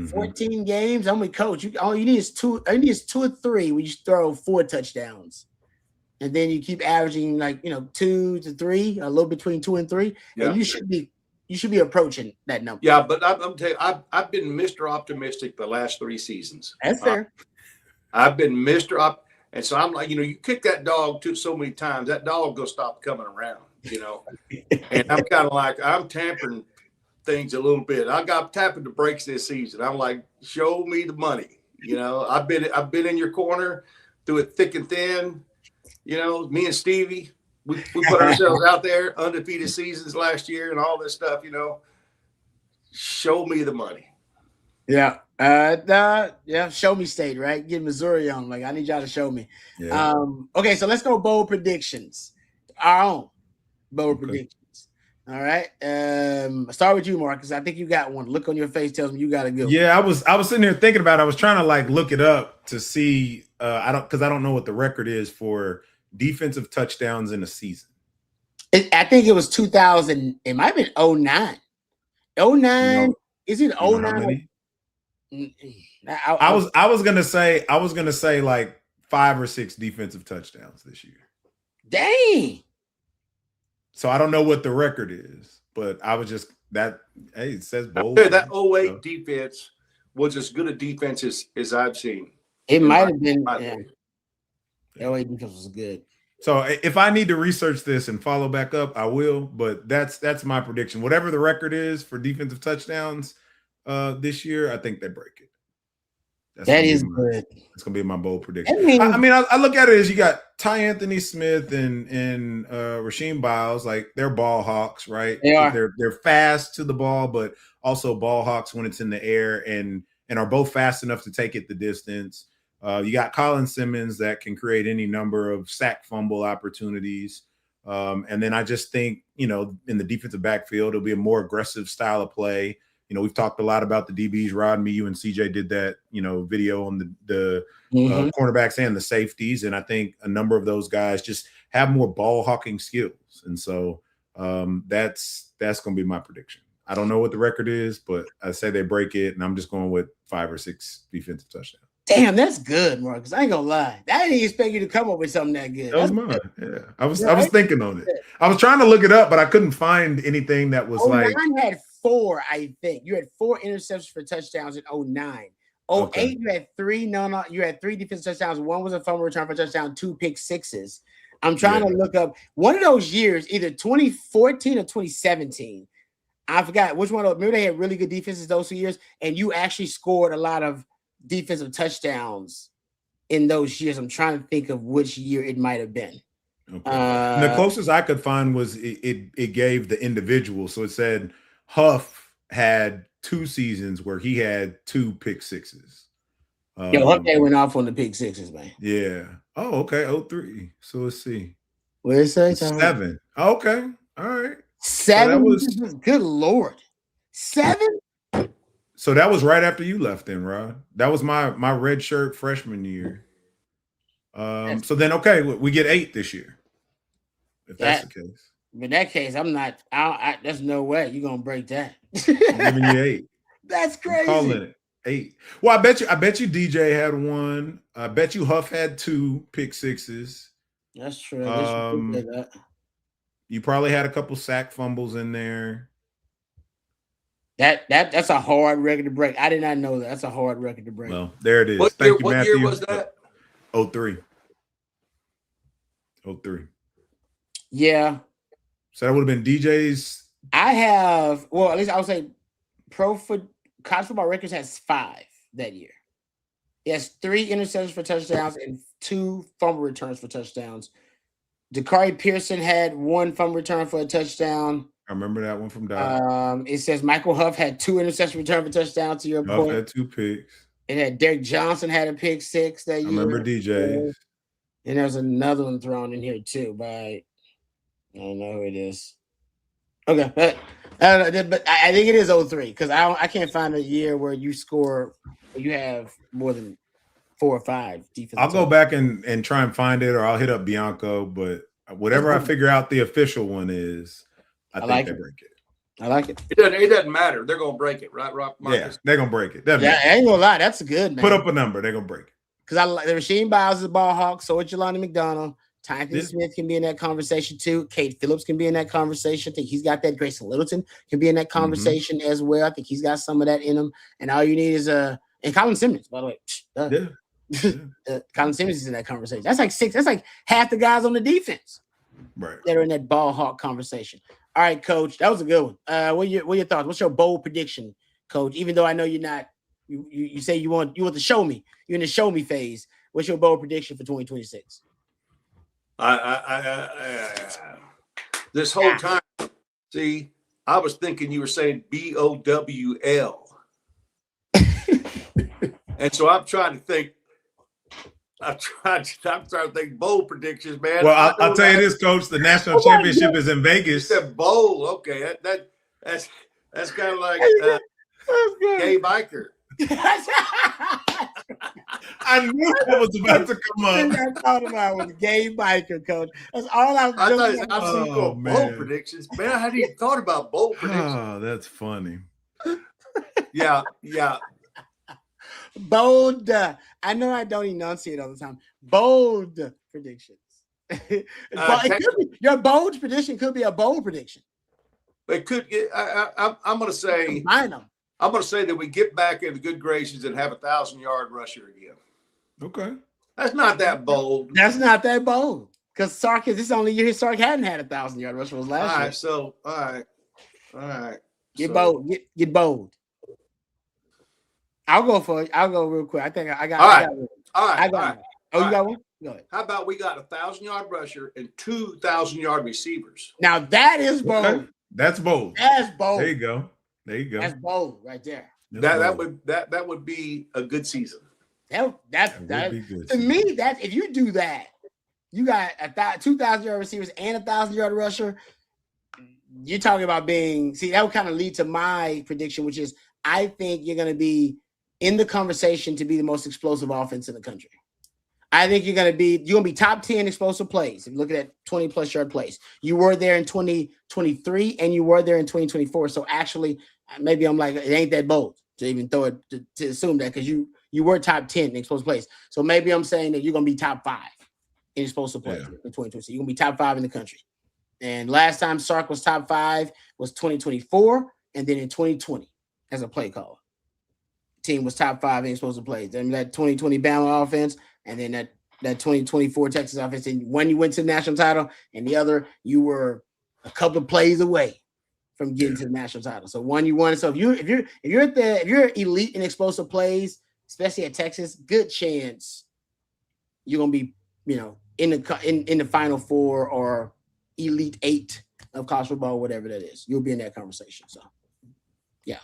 A: 14 games. I'm with Coach. All you need is 2 or 3 when you throw 4 touchdowns. And then you keep averaging 2 to 3, a little between 2 and 3. Yeah. And you should be approaching that number.
B: Yeah, but I'm telling you, I've been Mr. Optimistic the last 3 seasons.
A: That's fair.
B: I've been Mr. Up. And so I'm like, you kick that dog so many times, that dog will stop coming around, And I'm kind of like, I'm tampering things a little bit. I got tapping the brakes this season. I'm like, show me the money. I've been in your corner through it thick and thin. Me and Stevie, we put ourselves out there, undefeated seasons last year and all this stuff, Show me the money.
A: Yeah. Show me state, right? Get Missouri on. Like, I need y'all to show me.
C: Yeah.
A: Okay, so let's go bold predictions. Our own bold predictions. All right. Start with you, Marcus. I think you got one. Look on your face tells me you got a good one.
C: Yeah, I was sitting here thinking about it. I was trying to look it up to see I don't know what the record is for defensive touchdowns in a season.
A: I think it was 2000. It might have been 09. 09. Is it 09?
C: I was gonna say like 5 or 6 defensive touchdowns this year.
A: Dang.
C: So I don't know what the record is, but I was just it says bold.
B: That 08 defense was as good a defense as I've seen.
A: It might have been. Yeah. The 08 defense was good.
C: So if I need to research this and follow back up, I will. But that's my prediction. Whatever the record is for defensive touchdowns this year, I think they break it.
A: That is good.
C: It's gonna be my bold prediction. I look at it as you got Ty Anthony Smith and Rasheem Biles, like they're ball hawks, right?
A: They are.
C: They're fast to the ball, but also ball hawks when it's in the air, and are both fast enough to take it the distance. You got Colin Simmons that can create any number of sack fumble opportunities. And then I just think, in the defensive backfield, it'll be a more aggressive style of play. We've talked a lot about the DBs. Rod, me, you, and CJ did that, video on the cornerbacks and the safeties. And I think a number of those guys just have more ball hawking skills. And so that's going to be my prediction. I don't know what the record is, but I say they break it, and I'm just going with 5 or 6 defensive touchdowns.
A: Damn, that's good, Marcus. I ain't gonna lie. I didn't expect you to come up with something that good.
C: That was mine. Yeah, I was thinking on it. I was trying to look it up, but I couldn't find anything that was like.
A: 09 had 4, I think. You had 4 interceptions for touchdowns in 09. 08, you had 3. No, you had 3 defensive touchdowns. 1 was a fumble return for touchdown. 2 pick sixes. I'm trying to look up one of those years, either 2014 or 2017. I forgot which one. Remember, they had really good defenses those 2 years, and you actually scored a lot of defensive touchdowns in those years. I'm trying to think of which year it might have been.
C: Okay. The closest I could find was it gave the individual. So it said Huff had 2 seasons where he had 2 pick sixes.
A: Huff went off on the pick sixes, man.
C: Yeah. Oh, okay. 03. So let's see.
A: What did it say?
C: 7. Okay. All right.
A: 7. So good Lord. 7.
C: So that was right after you left, then, Rod. That was my red shirt freshman year. So then, okay, we get 8 this year. If that's the case.
A: In that case, I'm not. There's no way you're gonna break that.
C: I'm giving you 8.
A: That's crazy.
C: I'm calling it 8. Well, I bet you DJ had 1. I bet you Huff had 2 pick sixes.
A: That's true.
C: You probably had a couple sack fumbles in there.
A: That's a hard record to break. I did not know that. That's a hard record to break.
C: Well, there it is.
B: What year was that?
C: 03. 03.
A: Yeah.
C: So that would have been DJ's.
A: I have, well, at least I would say college football records has 5 that year. He has 3 interceptions for touchdowns and 2 fumble returns for touchdowns. Dakari Pearson had 1 fumble return for a touchdown.
C: I remember that one from Doc.
A: It says Michael Huff had 2 interception return for touchdowns, to your point.
C: Huff had 2 picks.
A: It had Derek Johnson had a pick 6 that year.
C: I remember DJ.
A: And there's another one thrown in here too by, I don't know who it is. Okay, but I think it is 03 because I can't find a year where you have more than 4 or 5 defensive.
C: I'll go back and try and find it, or I'll hit up Bianco. But whatever I figure out the official one is, I think they break it.
A: I like it.
B: It doesn't matter. They're gonna break it, right, Rock?
C: Yeah, they're gonna break it.
A: I ain't gonna lie, that's good, man.
C: Put up a number, they're gonna break it.
A: Because I like the Rasheem Biles is a ball hawk, so is Jelani McDonald. Tyson Smith can be in that conversation too. Kate Phillips can be in that conversation. I think he's got that. Grayson Littleton can be in that conversation as well. I think he's got some of that in him. And all you need is and Colin Simmons, by the way. Colin Simmons is in that conversation. That's like six. That's like half the guys on the defense,
C: right?
A: That are in that ball hawk conversation. All right, Coach, that was a good one. What are your thoughts? What's your bold prediction, Coach? Even though I know you're not, you say you want to show me. You're in the show me phase. What's your bold prediction for 2026?
B: This whole time, see, I was thinking you were saying BOWL. And so I'm trying to think. I'm trying to think bowl predictions, man.
C: Well, I'll tell you this, Coach. The national championship is in Vegas.
B: You said bowl. Okay, that's kind of like gay biker.
C: I knew that was about to come up.
A: I thought about was gay biker, Coach. That's all I was doing.
B: I was thinking bowl predictions. Man, I hadn't even thought about bowl predictions.
C: Oh, that's funny.
B: Yeah.
A: Bold. I know I don't enunciate all the time. Bold predictions. Your bold prediction could be a bold prediction.
B: It could. I'm going to say.
A: Combine them.
B: I'm going to say that we get back in the good graces and have 1,000-yard rusher again.
C: Okay.
B: That's not that bold.
A: That's not that bold. Because Sark is this only year Sark hadn't had 1,000-yard rusher was last year.
B: All right.
A: Get bold. Get bold. I'll go for it. I'll go real quick. I think I got.
B: All right.
A: You got one? Go ahead.
B: How about we got 1,000-yard rusher and 2,000-yard receivers?
A: Now that is bold.
C: Okay. That's bold.
A: That's bold.
C: There you go.
A: That's bold right there.
B: That would be a good season.
A: That would be good. To me, that if you do that, you got 2,000-yard receivers and 1,000-yard rusher. You're talking about that would kind of lead to my prediction, which is I think you're going to be in the conversation to be the most explosive offense in the country. I think you're going to be top 10 explosive plays. If you look at 20+ yard plays, you were there in 2023 and you were there in 2024. So actually, maybe I'm like, it ain't that bold to even throw it to assume that because you were top 10 in explosive plays. So maybe I'm saying that you're going to be top 5 in explosive plays in 2026. You're going to be top 5 in the country. And last time Sark was top 5 was 2024 and then in 2020 as a play call. Team was top 5 in explosive plays. And that 2020 Bama offense and then that 2024 Texas offense. And one you went to the national title and the other you were a couple of plays away from getting to the national title. So one you won. So if you're elite in explosive plays, especially at Texas, good chance you're gonna be, in the Final Four or Elite 8 of college football, whatever that is. You'll be in that conversation. So yeah.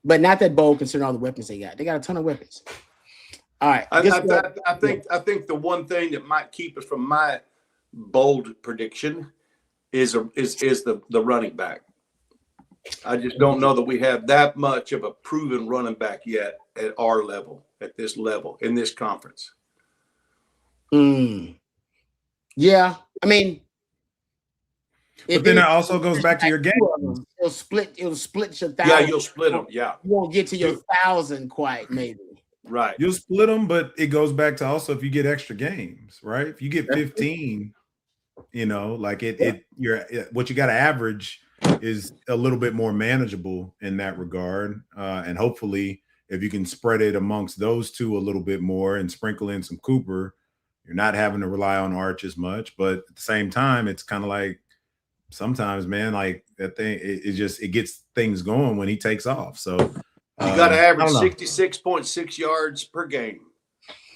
A: But not that bold considering all the weapons they got. They got a ton of weapons. All right.
B: I think the one thing that might keep us from my bold prediction is the running back. I just don't know that we have that much of a proven running back yet at our level, at this level, in this conference.
A: Yeah. I mean,
C: but then it also goes back to your game.
A: It'll split your 1,000.
B: Yeah, you'll split them. Yeah.
A: You won't get to your 1,000 quite, maybe.
B: Right.
C: You'll split them, but it goes back to also if you get extra games, right? If you get 15, what you got to average is a little bit more manageable in that regard. And hopefully if you can spread it amongst those two a little bit more and sprinkle in some Cooper, you're not having to rely on Arch as much. But at the same time, it's kind of like sometimes, man, like that thing, it gets things going when he takes off. So
B: you got to average 66.6 yards per game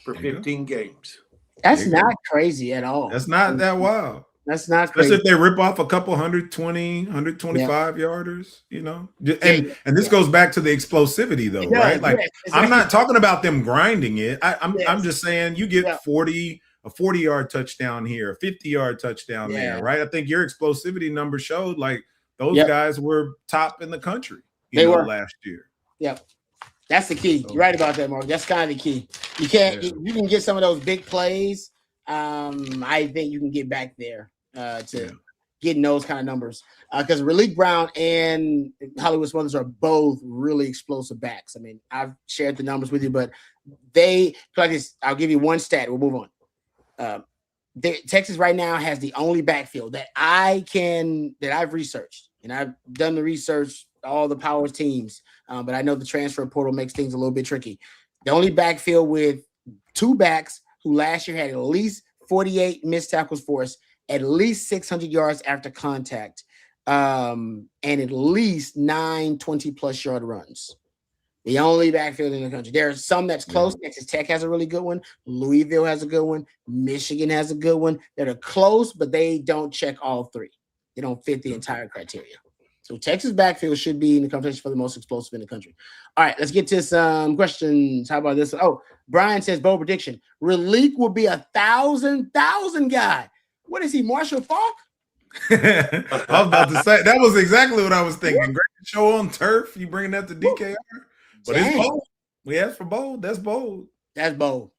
B: for 15 games.
A: That's not crazy at all.
C: That's not that wild.
A: That's not crazy.
C: Especially if they rip off a couple 120, 125 yarders, And this goes back to the explosivity, though, right? Like, I'm not talking about them grinding it. I'm just saying you get a 40-yard touchdown here, a 50-yard touchdown there, right? I think your explosivity number showed like those guys were top in the country, they were last year. Yep.
A: That's the key. You're right about that, Mark. That's kind of the key. You can't. You can get some of those big plays. I think you can get back there to getting those kind of numbers because Raleek Brown and Hollywood Smothers are both really explosive backs. I mean, I've shared the numbers with you, but they like this. I'll give you one stat. We'll move on. Texas right now has the only backfield that I've researched, and I've done the research, all the power teams, but I know the transfer portal makes things a little bit tricky. The only backfield with two backs who last year had at least 48 missed tackles forced, at least 600 yards after contact, and at least 9 20-plus yard runs. The only backfield in the country. There are some that's close. Texas Tech has a really good one. Louisville has a good one. Michigan has a good one. That are close, but they don't check all three. They don't fit the entire criteria. So Texas backfield should be in the conversation for the most explosive in the country. All right, let's get to some questions. How about this? Oh, Brian says, bold prediction. Raleek will be 1,000 guy. What is he, Marshall Faulk?
C: I was about to say, that was exactly what I was thinking. Great show on turf. You bringing that to DKR? But it's bold. We asked for bold. That's bold.
A: That's bold.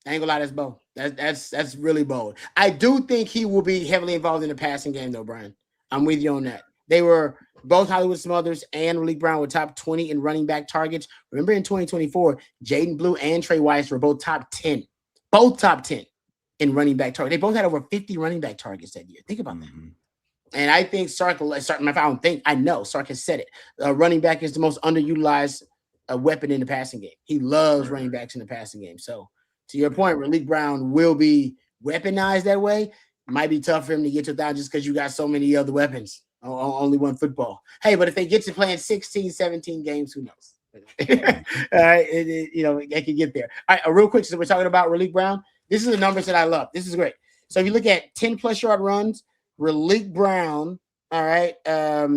A: I ain't gonna lie, that's bold. That's really bold. I do think he will be heavily involved in the passing game, though, Brian. I'm with you on that. They were both Hollywood Smothers and Raleek Brown were top 20 in running back targets. Remember in 2024, Jaden Blue and Trey Weiss were both top 10. Both top 10 in running back targets. They both had over 50 running back targets that year. Think about that. And I think Sark, I know Sark has said it. Running back is the most underutilized weapon in the passing game. He loves running backs in the passing game. So to your point, Raleek Brown will be weaponized that way. Might be tough for him to get to 1,000 just because you got so many other weapons. Only one football. Hey, but if they get to playing 16, 17 games, who knows? All right, they can get there. All right, real quick, so we're talking about Raleek Brown. This is the numbers that I love. This is great. So if you look at 10-plus yard runs, Raleek Brown, all right,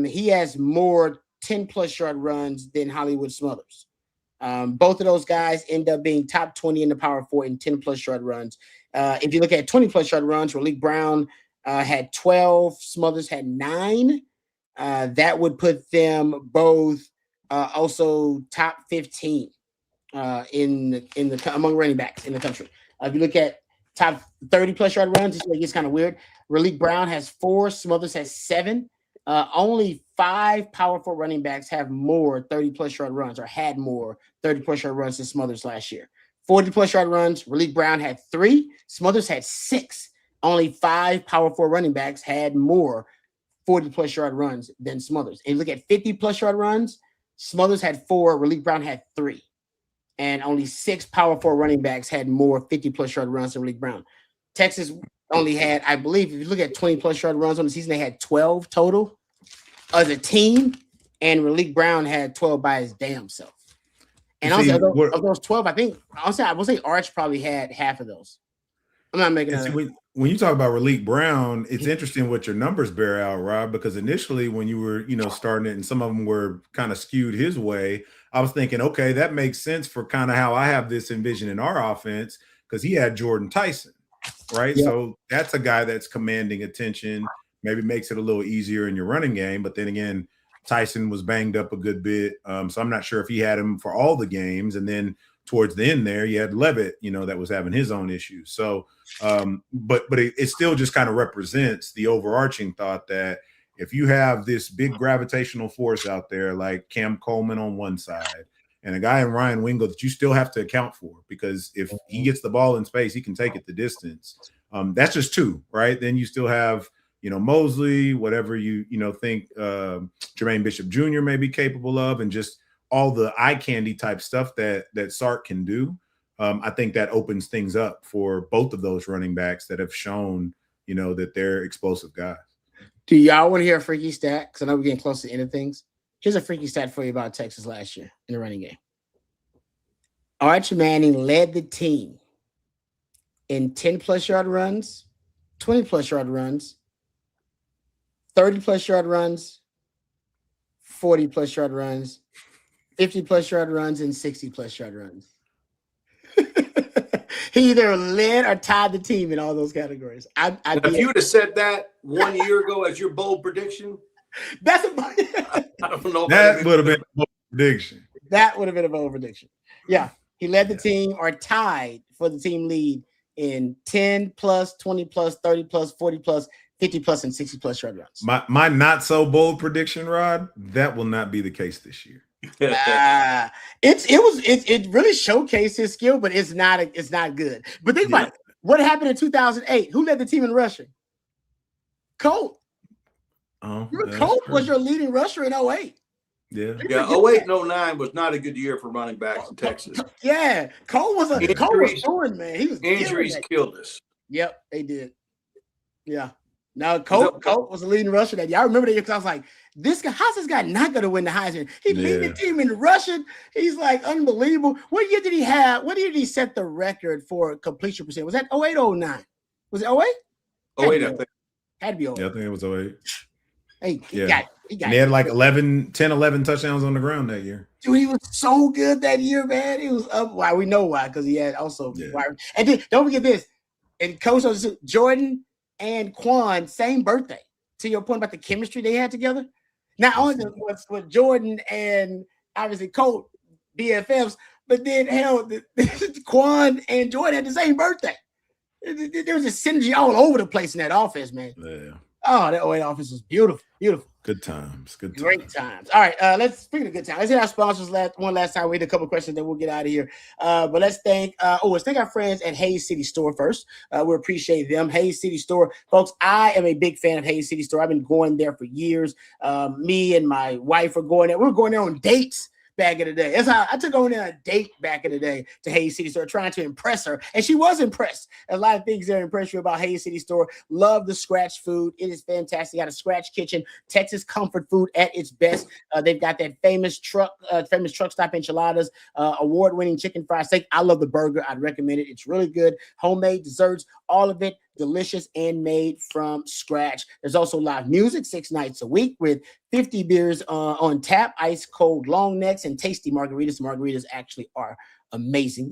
A: he has more 10-plus yard runs than Hollywood Smothers. Both of those guys end up being top 20 in the Power 4 in 10-plus yard runs. If you look at 20-plus yard runs, Raleek Brown had 12, Smothers had 9. That would put them both also top 15 among running backs in the country. If you look at top 30-plus yard runs, this gets kind of weird. Raleek Brown has 4, Smothers has 7. Only 5 Power 4 running backs have more 30-plus yard runs or had more 30-plus yard runs than Smothers last year. 40-plus yard runs, Raleek Brown had 3, Smothers had 6. Only 5 Power 4 running backs had more 40-plus yard runs than Smothers. And you look at 50-plus yard runs, Smothers had 4, Raleek Brown had 3. And only 6 Power 4 running backs had more 50-plus yard runs than Raleek Brown. Texas only had, I believe, if you look at 20-plus yard runs on the season, they had 12 total as a team, and Raleek Brown had 12 by his damn self. And also, of those 12, I will say Arch probably had half of those. I'm not making that.
C: When you talk about Raleek Brown, it's interesting what your numbers bear out, Rob, because initially when you were, starting it and some of them were kind of skewed his way, I was thinking, okay, that makes sense for kind of how I have this envision in our offense because he had Jordan Tyson, right? Yeah. So that's a guy that's commanding attention, maybe makes it a little easier in your running game. But then again, Tyson was banged up a good bit. So I'm not sure if he had him for all the games. And then towards the end there, you had Levitt, that was having his own issues. So, but it still just kind of represents the overarching thought that if you have this big gravitational force out there, like Cam Coleman on one side and a guy in Ryan Wingo that you still have to account for, because if he gets the ball in space, he can take it the distance. That's just 2, right? Then you still have, Mosley, whatever you think Jermaine Bishop Jr. may be capable of, and just all the eye candy type stuff that Sark can do. I think that opens things up for both of those running backs that have shown, that they're explosive guys.
A: Do y'all want to hear a freaky stat? Because I know we're getting close to the end of things. Here's a freaky stat for you about Texas last year in the running game. Arch Manning led the team in 10-plus yard runs, 20-plus yard runs, 30-plus yard runs, 40-plus yard runs, 50-plus yard runs, and 60-plus yard runs. He either led or tied the team in all those categories.
B: If you would have said that 1 year ago as your bold prediction,
A: I
B: don't know.
C: That would have been a bold prediction.
A: That would have been a bold prediction. Yeah, he led the team or tied for the team lead in 10-plus, 20-plus, 30-plus, 40-plus, 50-plus, and 60-plus yard runs.
C: My not so bold prediction, Rod, that will not be the case this year.
A: It really showcased his skill, but it's not good. But think about it. What happened in 2008? Who led the team in rushing? Colt.
C: Oh,
A: Colt was your leading rusher in 08.
C: Yeah.
B: Yeah. 08 and 09 was not a good year for running backs in Texas.
A: Yeah, Cole was doing, man. He was
B: injuries killed us.
A: Yep, they did. Yeah. Now Cole was the leading rusher that year. I remember that year because I was like, this guy, how's this guy not going to win the Heisman? He lead the team in rushing. He's like unbelievable. What year did he have? What year did he set the record for completion percent? Was that 08 or 09? Was it 08?
B: 08, I think.
A: Had to be 08.
C: Yeah, I think it was 08.
A: Hey, he got
C: and he had like 11 touchdowns on the ground that year.
A: Dude, he was so good that year, man. He was up. Why? We know why, because he had also and then don't forget this. And Coach Jordan and Quan, same birthday. To your point about the chemistry they had together. Not only was with Jordan and obviously Colt BFFs, but then hell, Quan and Jordan had the same birthday. There was a synergy all over the place in that offense, man.
C: Yeah.
A: Oh, that 08 offense was beautiful, beautiful.
C: Good times.
A: Great times. All right, let's speak of good times. Let's hit our sponsors one last time. We had a couple of questions, then we'll get out of here. But let's thank our friends at Hayes City Store first. We appreciate them. Hayes City Store, folks. I am a big fan of Hayes City Store. I've been going there for years. Me and my wife were going there. We were going there on dates back in the day. That's how I took her on a date back in the day to Hayes City Store, trying to impress her. And she was impressed. A lot of things there impressed you about Hayes City Store. Love the scratch food. It is fantastic. Got a scratch kitchen, Texas comfort food at its best. They've got that famous truck stop enchiladas, award-winning chicken fried steak. I love the burger. I'd recommend it. It's really good. Homemade desserts, all of it delicious and made from scratch. There's also live music 6 nights a week with 50 beers on tap, ice cold long necks, and tasty margaritas. Margaritas actually are amazing.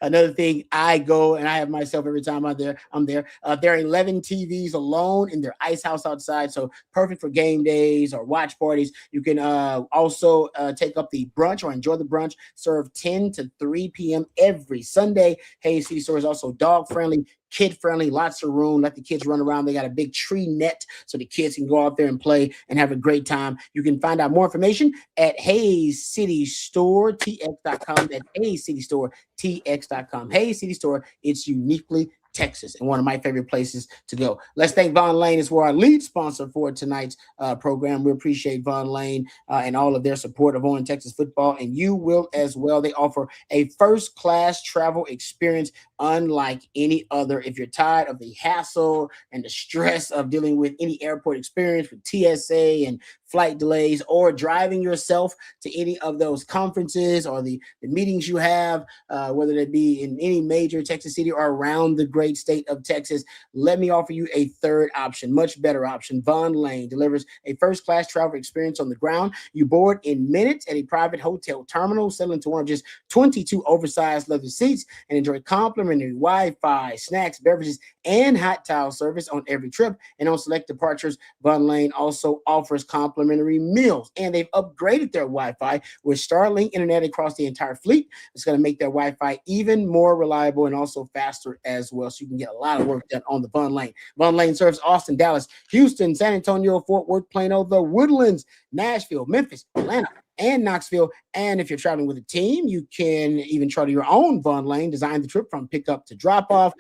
A: Another thing, I go and I have myself every time I'm there. There are 11 TVs alone in their ice house outside, so perfect for game days or watch parties. You can also take up the brunch or enjoy the brunch. Serve 10 to 3 p.m. every Sunday. Hayes City Store is also dog friendly, kid friendly, lots of room. Let the kids run around. They got a big tree net so the kids can go out there and play and have a great time. You can find out more information at HayesCityStoreTX.com. That's HayesCityStoreTX.com. Hayes City Store, it's uniquely Texas and one of my favorite places to go. Let's thank Von Lane as our lead sponsor for tonight's program. We appreciate Von Lane and all of their support of On Texas football, and you will as well. They offer a first-class travel experience unlike any other. If you're tired of the hassle and the stress of dealing with any airport experience with TSA and flight delays, or driving yourself to any of those conferences or the meetings you have, whether they be in any major Texas city or around the great state of Texas, let me offer you a third option, much better option. Von Lane delivers a first-class travel experience on the ground. You board in minutes at a private hotel terminal, settle into one of just 22 oversized leather seats, and enjoy complimentary Wi-Fi, snacks, beverages, and hot towel service on every trip. And on select departures, Von Lane also offers complimentary meals, and they've upgraded their Wi-Fi with Starlink internet across the entire fleet. It's going to make their Wi-Fi even more reliable and also faster as well, so you can get a lot of work done on the Von Lane. Von Lane serves Austin, Dallas, Houston, San Antonio, Fort Worth, Plano, the Woodlands, Nashville, Memphis, Atlanta, and Knoxville. And if you're traveling with a team, you can even charter your own Von Lane. Design the trip from pickup to drop off.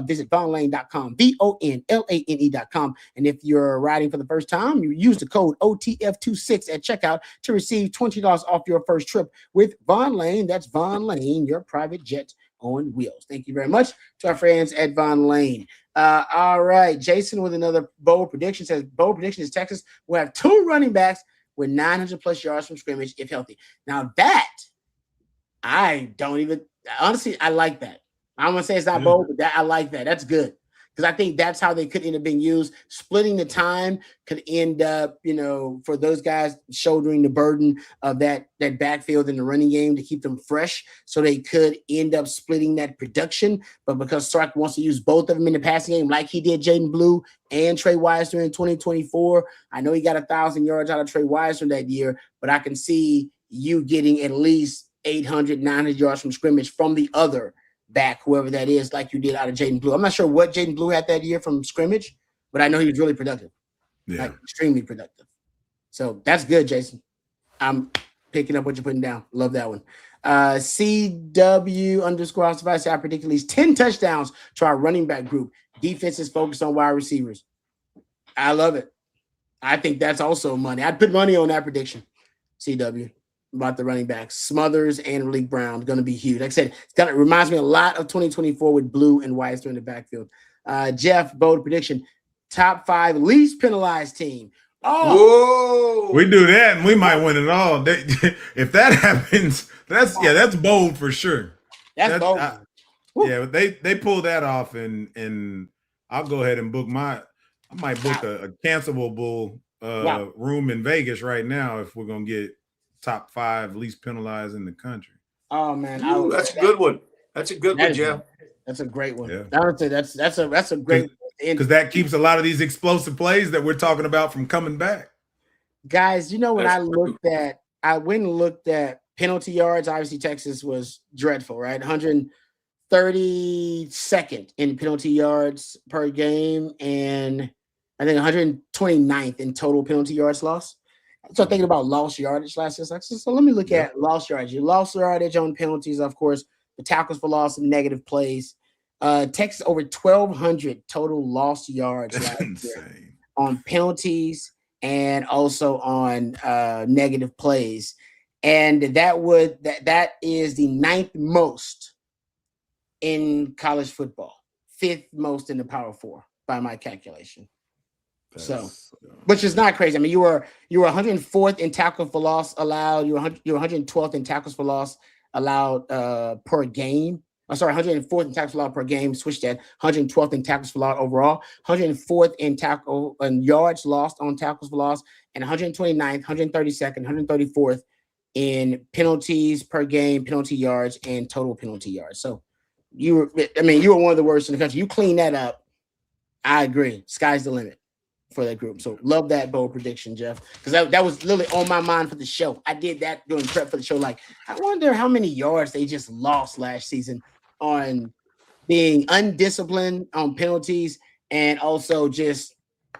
A: Visit vonlane.com, VONLANE.com. And if you're riding for the first time, you use the code OTF26 at checkout to receive $20 off your first trip with Von Lane. That's Von Lane, your private jet on wheels. Thank you very much to our friends at Von Lane. All right, Jason with another bold prediction says bold prediction is Texas will have 2 running backs with 900 plus yards from scrimmage if healthy. Now that I don't even honestly, I like that. I'm gonna say it's not bold, but that I like that. That's good. Because I think that's how they could end up being used. Splitting the time could end up, for those guys shouldering the burden of that backfield in the running game to keep them fresh. So they could end up splitting that production. But because Sark wants to use both of them in the passing game, like he did Jaden Blue and Trey Weiser in 2024, I know he got 1,000 yards out of Trey Weiser that year, but I can see you getting at least 800, 900 yards from scrimmage from the other back, whoever that is, like you did out of Jaden Blue. I'm not sure what Jaden Blue had that year from scrimmage, but I know he was really productive. Yeah. Like extremely productive. So that's good, Jason. I'm picking up what you're putting down. Love that one. CW_House I predict at least 10 touchdowns to our running back group. Defense is focused on wide receivers. I love it. I think that's also money. I'd put money on that prediction. CW, about the running backs. Smothers and Malik Brown going to be huge. Like I said, it reminds me a lot of 2024 with blue and whites in the backfield. Jeff, bold prediction. Top 5 least penalized team.
B: Oh,
C: whoa! We do that, and we might win it all. If that happens, that's bold for sure.
A: That's bold.
C: Yeah, they pull that off, and I'll go ahead and book I might book a cancelable room in Vegas right now if we're gonna get top 5 least penalized in the country.
A: Oh man,
B: that's a good one. That's a good one, Jeff.
A: That's a great one.
C: Yeah.
A: I would say that's a great
C: because that keeps a lot of these explosive plays that we're talking about from coming back.
A: Guys, you know when I went and looked at penalty yards, obviously Texas was dreadful, right? 132nd in penalty yards per game, and I think 129th in total penalty yards lost. So thinking about lost yardage last year, so let me look at lost yardage. You lost yardage on penalties, of course, the tackles for loss and negative plays. Texas over 1,200 total lost yards last year on penalties and also on negative plays. And that is the 9th most in college football, 5th most in the Power 4 by my calculation. Which is not crazy. I mean, you were 104th in tackle for loss allowed. You were 112th in tackles for loss allowed per game. I'm sorry, 104th in tackles for loss per game. Switched that. 112th in tackles for loss overall. 104th in tackle and yards lost on tackles for loss, and 129th, 132nd, 134th in penalties per game, penalty yards, and total penalty yards. So you were one of the worst in the country. You clean that up. I agree. Sky's the limit for that group. So love that bold prediction, Jeff, because that was literally on my mind for the show. I did that during prep for the show. Like, I wonder how many yards they just lost last season on being undisciplined on penalties and also just,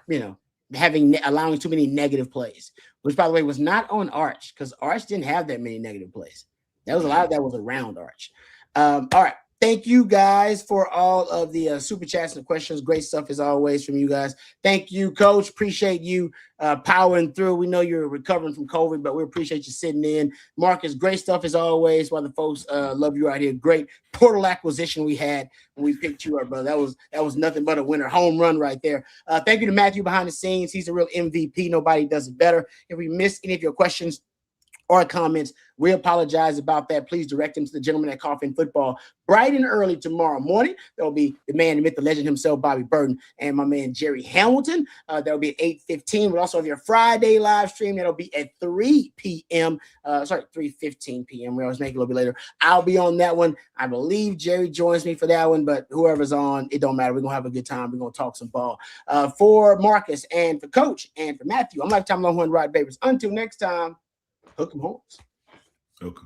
A: allowing too many negative plays, which, by the way, was not on Arch, because Arch didn't have that many negative plays. That was a lot of that was around Arch. All right. Thank you guys for all of the super chats and questions. Great stuff as always from you guys. Thank you, Coach. Appreciate you powering through. We know you're recovering from COVID, but we appreciate you sitting in. Marcus, great stuff as always. While the folks love you out here. Great portal acquisition we had when we picked you up, brother. That was nothing but a winner home run right there. Thank you to Matthew behind the scenes. He's a real MVP. Nobody does it better. If we missed any of your questions or comments, we apologize about that. Please direct them to the gentleman at Coffin Football bright and early tomorrow morning. There'll be the man, the myth, the legend himself, Bobby Burton, and my man Jerry Hamilton. That'll be at 8:15. We'll also have your Friday live stream. That'll be at 3 p.m. 3:15 p.m. We always make it a little bit later. I'll be on that one. I believe Jerry joins me for that one, but whoever's on, it don't matter. We're gonna have a good time. We're gonna talk some ball. For Marcus and for Coach and for Matthew, I'm Lifetime Longhorn Rod Babers. Until next time. Hook 'em horns.
C: Okay.